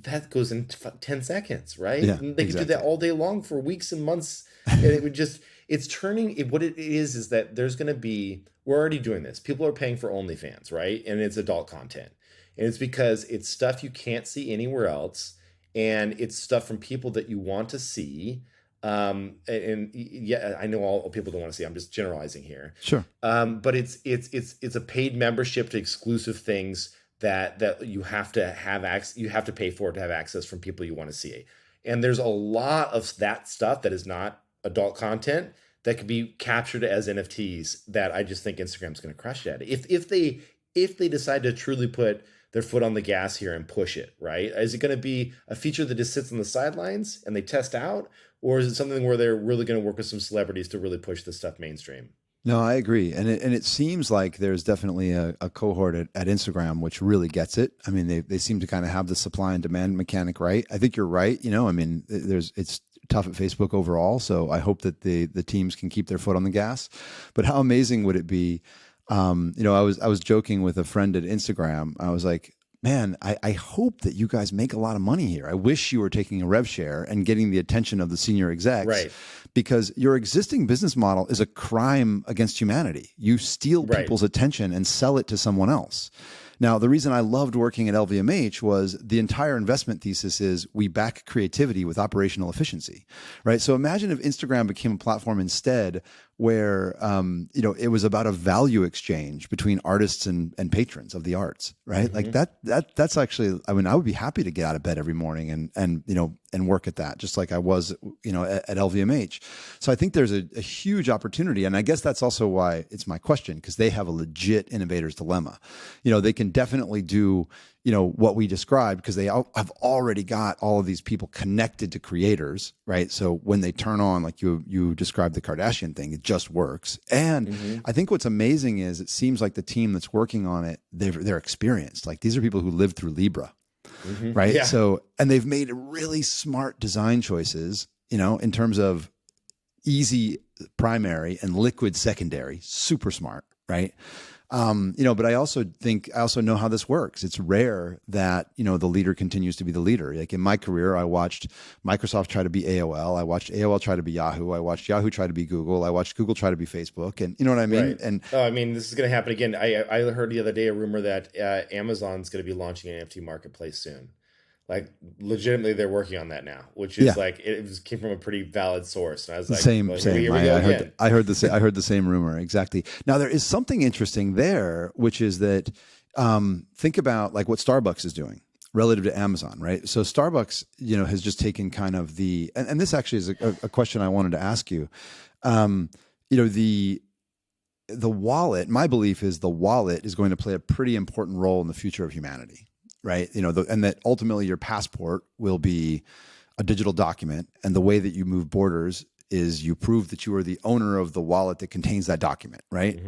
that goes in 10 seconds, right? Yeah, and they could do that all day long for weeks and months. And it would just, what it is that there's going to be, we're already doing this. People are paying for OnlyFans, right? And it's adult content. And it's because it's stuff you can't see anywhere else. And it's stuff from people that you want to see. And yeah, I know all people don't want to see. I'm just generalizing here. Sure. But it's a paid membership to exclusive things that you have to have access. You have to pay for it to have access from people you want to see. And there's a lot of that stuff that is not adult content that could be captured as NFTs that I just think Instagram's going to crush at. If they decide to truly put their foot on the gas here and push it, right? Is it going to be a feature that just sits on the sidelines and they test out? Or is it something where they're really going to work with some celebrities to really push this stuff mainstream? No, I agree. And it seems like there's definitely a cohort at Instagram which really gets it. I mean, they seem to kind of have the supply and demand mechanic right. I think you're right. It's tough at Facebook overall. So I hope that the teams can keep their foot on the gas. But how amazing would it be? I was joking with a friend at Instagram. I was like, man, I hope that you guys make a lot of money here. I wish you were taking a rev share and getting the attention of the senior execs. Right. Because your existing business model is a crime against humanity. You steal people's attention and sell it to someone else. Now, the reason I loved working at LVMH was the entire investment thesis is we back creativity with operational efficiency, right? So imagine if Instagram became a platform instead where it was about a value exchange between artists and patrons of the arts, right? Like that's actually, I mean, I would be happy to get out of bed every morning and work at that, just like I was at LVMH. So I think there's a huge opportunity, and I guess that's also why it's my question, because they have a legit innovator's dilemma. They can definitely do what we described, because they have already got all of these people connected to creators, right? So when they turn on, like you described the Kardashian thing, it just works. And I think what's amazing is it seems like the team that's working on it, they're experienced. Like, these are people who lived through Libra, right? Yeah. So, and they've made really smart design choices, in terms of easy primary and liquid secondary, super smart, right? But I also know how this works. It's rare that, the leader continues to be the leader. Like, in my career, I watched Microsoft try to be AOL. I watched AOL try to be Yahoo. I watched Yahoo try to be Google. I watched Google try to be Facebook. And you know what I mean? Right. And this is going to happen again. I heard the other day a rumor that Amazon's going to be launching an NFT marketplace soon. Like, legitimately, they're working on that now, which is like, came from a pretty valid source. And I was like, same. I heard the the same rumor. Exactly. Now, there is something interesting there, which is that think about like what Starbucks is doing relative to Amazon, right? So Starbucks, has just taken kind of and this actually is a question I wanted to ask you. The wallet, my belief is the wallet is going to play a pretty important role in the future of humanity. Right. And that ultimately your passport will be a digital document. And the way that you move borders is you prove that you are the owner of the wallet that contains that document. Right.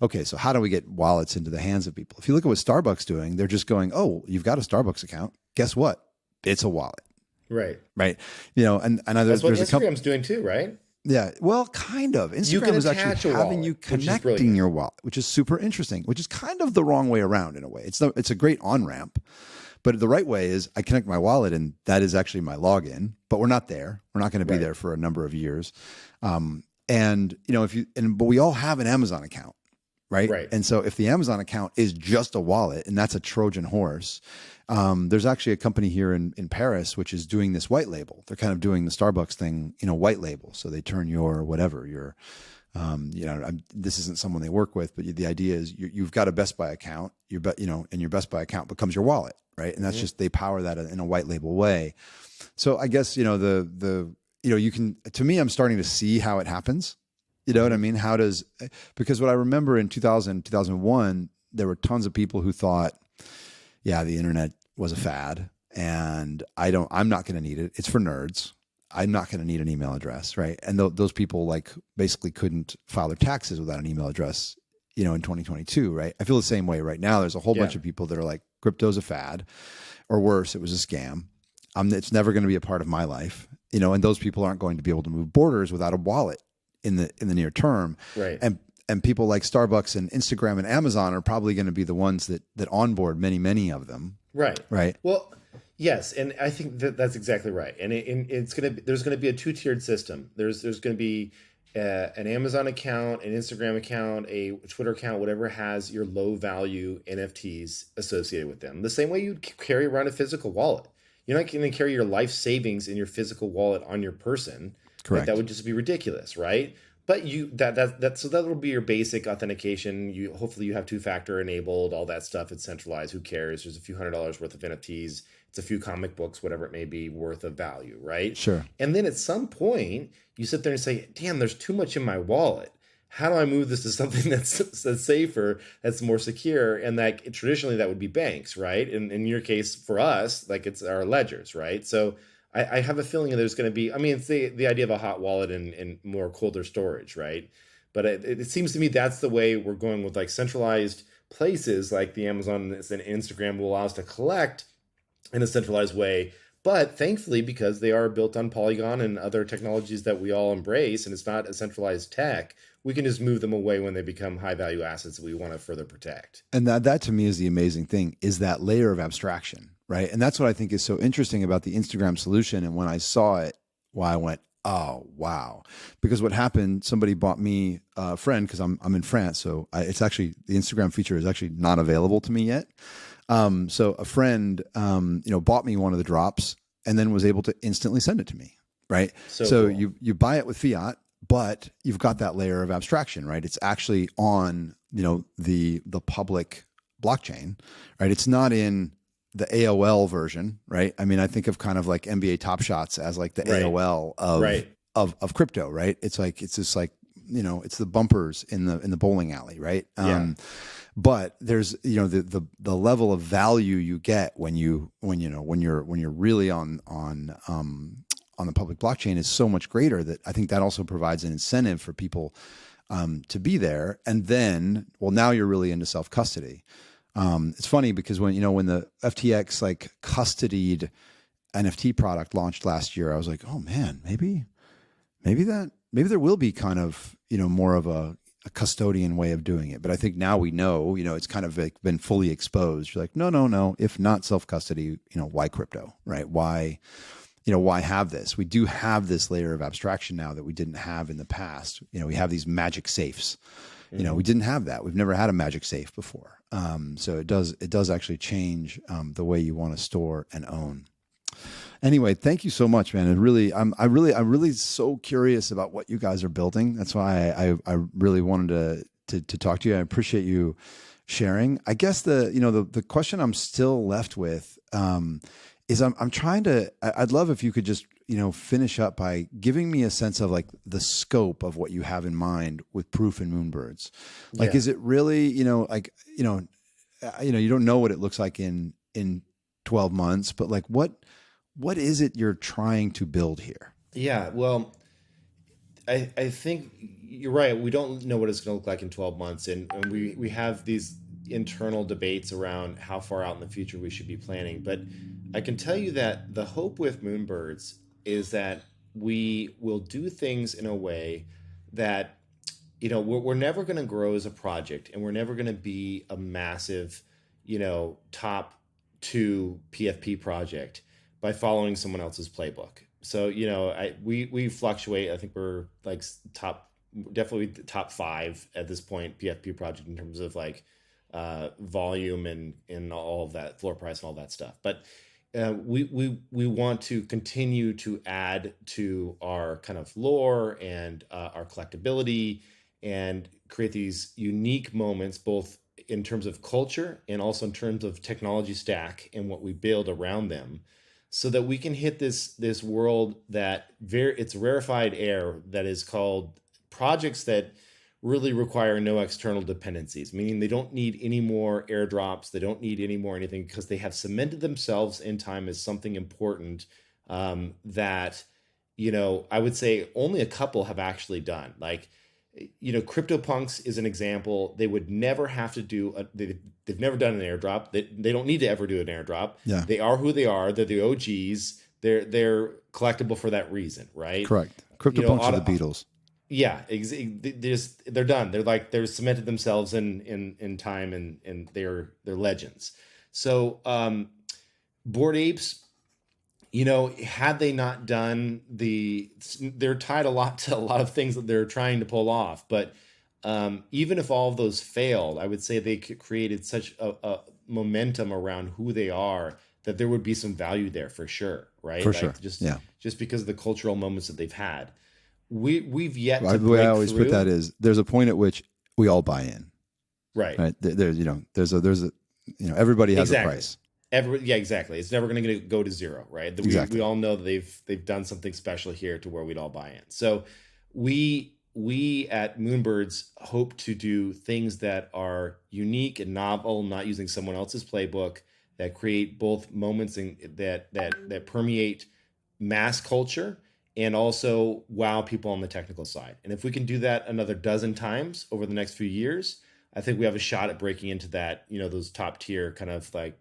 Okay. So how do we get wallets into the hands of people? If you look at what Starbucks doing, they're just going, oh, you've got a Starbucks account. Guess what? It's a wallet. Right. Right. And that's what Instagram's doing too, right? Yeah, well, kind of. Instagram is actually having you connecting your wallet, which is super interesting, which is kind of the wrong way around in a way. It's a great on-ramp, but the right way is I connect my wallet and that is actually my login, but we're not there. We're not going to be there for a number of years. But we all have an Amazon account, right? And so if the Amazon account is just a wallet and that's a Trojan horse, there's actually a company here in Paris which is doing this white label. They're kind of doing the Starbucks thing, white label. So they turn your whatever, this isn't someone they work with, but the idea is you've got a Best Buy account, and your Best Buy account becomes your wallet, right? And that's just, they power that in a white label way. So I guess, you can, to me, I'm starting to see how it happens. You know what I mean? Because what I remember in 2001, there were tons of people who thought, yeah, the internet was a fad and I'm not going to need it. It's for nerds. I'm not going to need an email address. Right. And those people like basically couldn't file their taxes without an email address, in 2022. Right. I feel the same way right now. There's a whole bunch of people that are like, crypto's a fad, or worse, it was a scam. It's never going to be a part of my life, and those people aren't going to be able to move borders without a wallet in the near term. Right. And people like Starbucks and Instagram and Amazon are probably going to be the ones that onboard many of them. Right. Right. Well, yes, and I think that's exactly right. And there's going to be a two-tiered system. There's going to be an Amazon account, an Instagram account, a Twitter account, whatever has your low-value NFTs associated with them. The same way you carry around a physical wallet. You're not going to carry your life savings in your physical wallet on your person. Correct. Like, that would just be ridiculous, right? But so that will be your basic authentication. Hopefully you have two-factor enabled, all that stuff. It's centralized. Who cares? There's a few $100s worth of NFTs. It's a few comic books, whatever it may be, worth of value, right? Sure. And then at some point you sit there and say, damn, there's too much in my wallet. How do I move this to something that's safer, that's more secure? And that traditionally that would be banks, right? And in your case, for us, like, it's our ledgers, right? So I have a feeling there's going to be, it's the idea of a hot wallet and more colder storage, right? But it seems to me that's the way we're going with, like, centralized places like the Amazon and Instagram will allow us to collect in a centralized way. But thankfully, because they are built on Polygon and other technologies that we all embrace, and it's not a centralized tech, we can just move them away when they become high value assets that we want to further protect. And that to me is the amazing thing, is that layer of abstraction. Right. And that's what I think is so interesting about the Instagram solution. And when I saw it, I went, oh, wow. Because what happened, somebody bought me a friend, because I'm in France. So it's actually, the Instagram feature is actually not available to me yet. So a friend, bought me one of the drops and then was able to instantly send it to me. Right. So cool. you buy it with fiat, but you've got that layer of abstraction, right? It's actually on, the public blockchain, right? It's not in the AOL version, right? I mean, I think of kind of like NBA Top Shots as like the AOL of crypto, right? It's just like, it's the bumpers in the bowling alley, right? But there's, the level of value you get when you're really on the public blockchain is so much greater that I think that also provides an incentive for people to be there. And then, now you're really into self-custody. It's funny because when the FTX like custodied NFT product launched last year, I was like, oh man, maybe there will be kind of, more of a custodian way of doing it. But I think now we know, it's kind of like been fully exposed. You're like, no, if not self-custody, why crypto, right? Why have this? We do have this layer of abstraction now that we didn't have in the past. We have these magic safes. We didn't have that. We've never had a magic safe before. So it does actually change the way you want to store and own. Anyway, thank you so much, man. I'm really so curious about what you guys are building. That's why I really wanted to talk to you. I appreciate you sharing. I guess the question I'm still left with is I'm trying to. I'd love if you could just finish up by giving me a sense of like the scope of what you have in mind with Proof and Moonbirds. Like, is it really you don't know what it looks like in 12 months, but like what is it you're trying to build here? Yeah, well, I think you're right. We don't know what it's going to look like in 12 months. And we have these internal debates around how far out in the future we should be planning. But I can tell you that the hope with Moonbirds is that we will do things in a way that, we're never going to grow as a project, and we're never going to be a massive, top 2 PFP project by following someone else's playbook. So, we fluctuate. I think we're like definitely top 5 at this point, PFP project in terms of like volume and all of that, floor price and all that stuff. But we want to continue to add to our kind of lore and our collectability and create these unique moments, both in terms of culture and also in terms of technology stack and what we build around them, so that we can hit this world that it's rarefied air that is called projects that really require no external dependencies, meaning they don't need any more airdrops, they don't need any more anything, because they have cemented themselves in time as something important that I would say only a couple have actually done. Like, CryptoPunks is an example. They would never have to do they've never done an airdrop. They don't need to ever do an airdrop. Yeah. They are who they are. They're the OGs. They're collectible for that reason, right? Correct. CryptoPunks are the Beatles. Yeah, they're done. They're cemented themselves in time, and they're legends. So Bored Apes, had they not done they're tied a lot to a lot of things that they're trying to pull off. But even if all of those failed, I would say they created such a momentum around who they are that there would be some value there for sure, right? For sure. Just because of the cultural moments that they've had. We've yet to the way I always put that is there's a point at which we all buy in. Right. There's everybody has a price. Exactly. It's never going to go to zero, right? Exactly. We all know that they've done something special here to where we'd all buy in. So we at Moonbirds hope to do things that are unique and novel, not using someone else's playbook, that create both moments that permeate mass culture and also wow people on the technical side. And if we can do that another dozen times over the next few years, I think we have a shot at breaking into that, those top tier kind of like,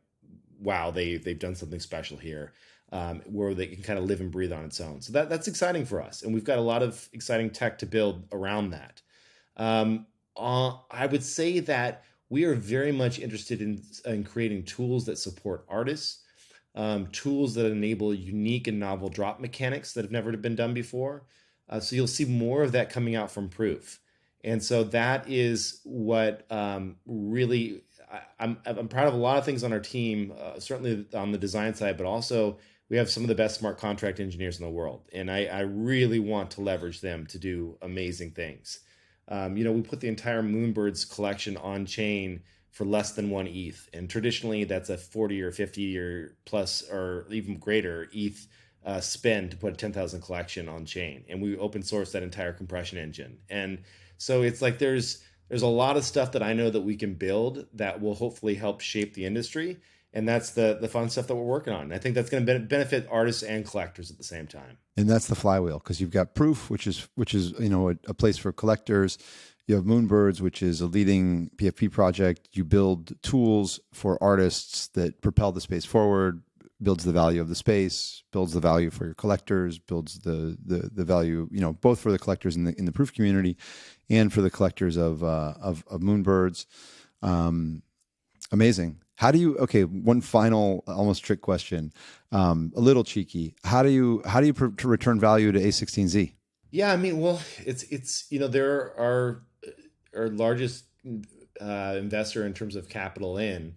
wow, they've done something special here, where they can kind of live and breathe on its own. So that's exciting for us. And we've got a lot of exciting tech to build around that. I would say that we are very much interested in creating tools that support artists, tools that enable unique and novel drop mechanics that have never been done before. So you'll see more of that coming out from Proof. And so that is what really, I'm proud of a lot of things on our team, certainly on the design side, but also we have some of the best smart contract engineers in the world. And I really want to leverage them to do amazing things. We put the entire Moonbirds collection on chain for less than 1 ETH. And traditionally that's a 40 or 50 or plus or even greater ETH spend to put a 10,000 collection on chain. And we open source that entire compression engine. And so it's like there's a lot of stuff that I know that we can build that will hopefully help shape the industry. And that's the fun stuff that we're working on. And I think that's going to benefit artists and collectors at the same time. And that's the flywheel, because you've got Proof, which is a place for collectors. You have Moonbirds, which is a leading PFP project. You build tools for artists that propel the space forward, builds the value of the space, builds the value for your collectors, builds the value, both for the collectors in the Proof community and for the collectors of Moonbirds. Amazing. How do you? Okay, one final, almost trick question, a little cheeky. How do you return value to A16Z? Yeah, I mean, well, it's they're our largest investor in terms of capital in.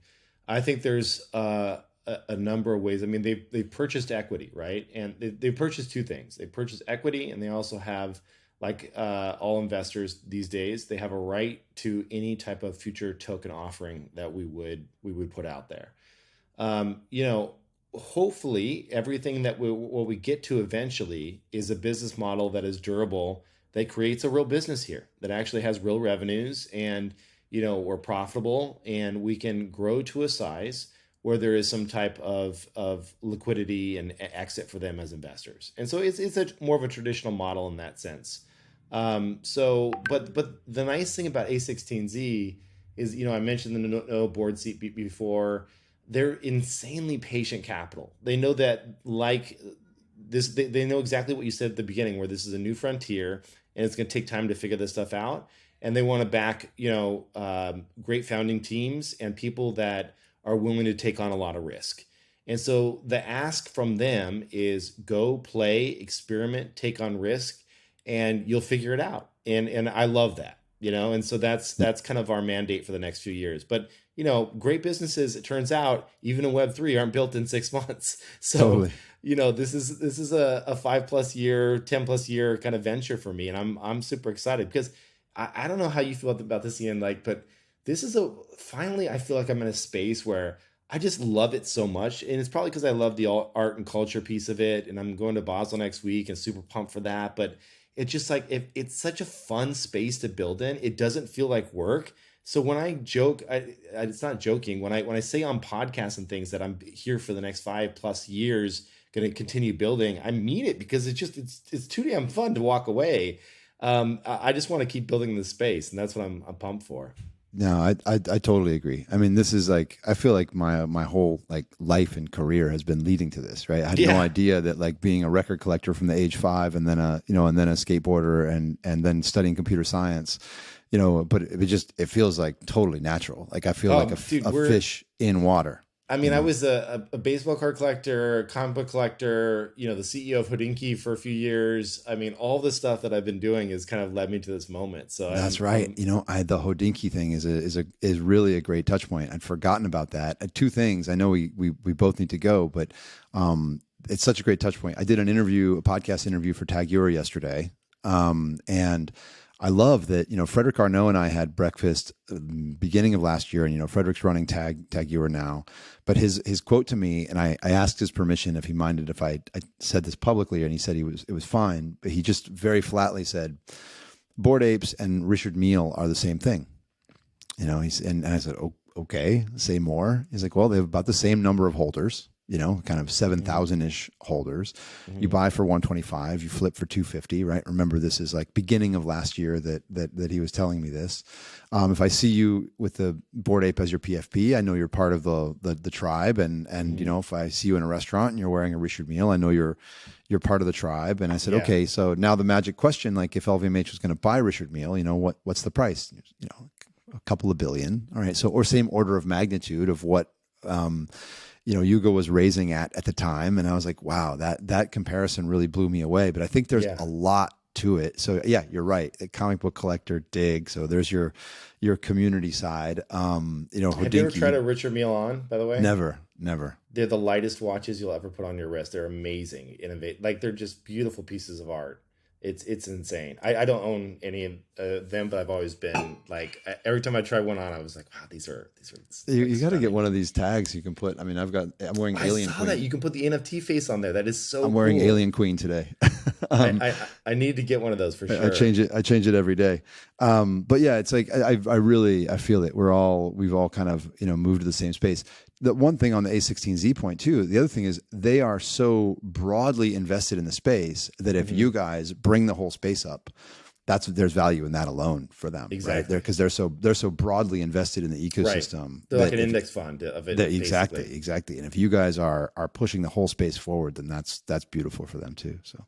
I think there's a number of ways. I mean, they've purchased equity, right? And they purchased two things. They purchased equity, and they also have, like all investors these days, they have a right to any type of future token offering that we would put out there. Hopefully everything that what we get to eventually is a business model that is durable, that creates a real business here, that actually has real revenues, and we're profitable, and we can grow to a size where there is some type of liquidity and exit for them as investors. And so it's more of a traditional model in that sense. But the nice thing about A16Z is, I mentioned the no board seat before. They're insanely patient capital. They know that, like this, they know exactly what you said at the beginning, where this is a new frontier and it's going to take time to figure this stuff out. And they want to back, great founding teams and people that are willing to take on a lot of risk. And so the ask from them is go play, experiment, take on risk, and you'll figure it out. And I love that, and so that's kind of our mandate for the next few years. But, great businesses, it turns out, even in Web3, aren't built in 6 months. So, totally. This is a 5+ year, 10+ year kind of venture for me. And I'm super excited, because I don't know how you feel about this, Ian, but this is finally, I feel like I'm in a space where I just love it so much. And it's probably because I love the art and culture piece of it. And I'm going to Basel next week and super pumped for that. But it's just like, it's such a fun space to build in. It doesn't feel like work. So when I joke, it's not joking. When I say on podcasts and things that I'm here for the next 5+ years, going to continue building, I mean it, because it's too damn fun to walk away. I just want to keep building this space, and that's what I'm pumped for. No, I totally agree. I mean, this is like, I feel like my whole life and career has been leading to this, right? I had no idea that being a record collector from the age 5, and then a skateboarder, and then studying computer science, but it feels like totally natural. Like I feel like a fish in water. I mean, I was a baseball card collector, comic book collector, the CEO of Hodinkee for a few years. I mean, all the stuff that I've been doing has kind of led me to this moment. So that's right. The Hodinkee thing is really a great touch point. I'd forgotten about that. Two things. I know we both need to go, but it's such a great touch point. I did a podcast interview for Tagura yesterday, and I love that, Frederick Arnault and I had breakfast beginning of last year, and, Frederick's running Tagura now, but his quote to me, and I asked his permission if he minded if I said this publicly, and he said it was fine, but he just very flatly said, Bored Apes and Richard Mille are the same thing. And I said, oh, okay, say more. He's like, well, they have about the same number of holders, kind of 7,000-ish holders. Mm-hmm. You buy for 125, you flip for 250, right? Remember, this is like beginning of last year that he was telling me this. If I see you with the Bored Ape as your PFP, I know you're part of the tribe. And mm-hmm. If I see you in a restaurant and you're wearing a Richard Mille, I know you're part of the tribe. And I said, okay, so now the magic question, like if LVMH was going to buy Richard Mille, what's the price? A couple of billion. All right. So, or same order of magnitude of what, Yuga was raising at the time. And I was like, wow, that comparison really blew me away. But I think there's a lot to it. So yeah, you're right. A comic book collector dig. So there's your community side. You know, Have you ever Hodinkee, tried a Richard Mille on, by the way? never. They're the lightest watches you'll ever put on your wrist. They're amazing, innovate. Like they're just beautiful pieces of art. It's insane. I don't own any of them, but I've always been like, every time I try one on, I was like, wow, these are. You got to get one of these tags you can put. I mean, I'm wearing Alien I saw Queen. that you can put the NFT face on there. That is so. I'm wearing cool. Alien Queen today. I need to get one of those for sure. I change it every day. But yeah, it's like I feel it. We've all kind of, you know, moved to the same space. The one thing on the A16Z point too, the other thing is they are so broadly invested in the space that if you guys bring the whole space up, there's value in that alone for them. Exactly. Right? Because they're so broadly invested in the ecosystem. Right. They're like an index fund of it. Exactly. And if you guys are pushing the whole space forward, then that's beautiful for them too. So,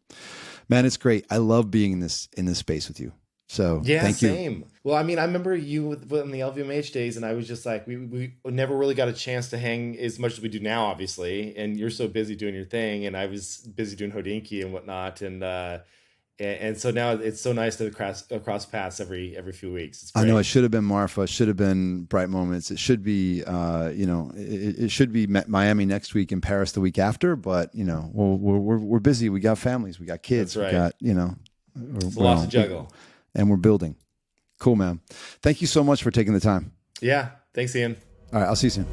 man, it's great. I love being in this space with you. So yeah, thank you. same. Well, I mean, I remember you in the LVMH days, and I was just like, we never really got a chance to hang as much as we do now, obviously. And you're so busy doing your thing, and I was busy doing Hodinkee and whatnot, and so now it's so nice to cross paths every few weeks. It's great. I know it should have been Marfa, it should have been Bright Moments. It should be, it should be Miami next week and Paris the week after. But you know, we're busy. We got families, we got kids, That's right. we got, you know, it's a lot to juggle. And we're building. Cool, man. Thank you so much for taking the time. Yeah. Thanks, Ian. All right. I'll see you soon.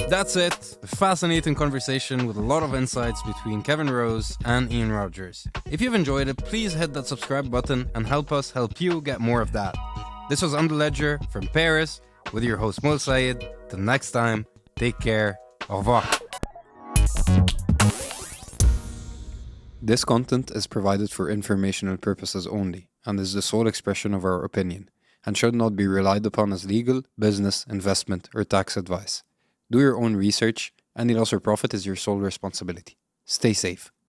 That's it. A fascinating conversation with a lot of insights between Kevin Rose and Ian Rogers. If you've enjoyed it, please hit that subscribe button and help us help you get more of that. This was On the Ledger from Paris with your host Mille Sayed. Till next time, take care. Au revoir. This content is provided for informational purposes only and is the sole expression of our opinion and should not be relied upon as legal, business, investment, or tax advice. Do your own research. Any loss or profit is your sole responsibility. Stay safe.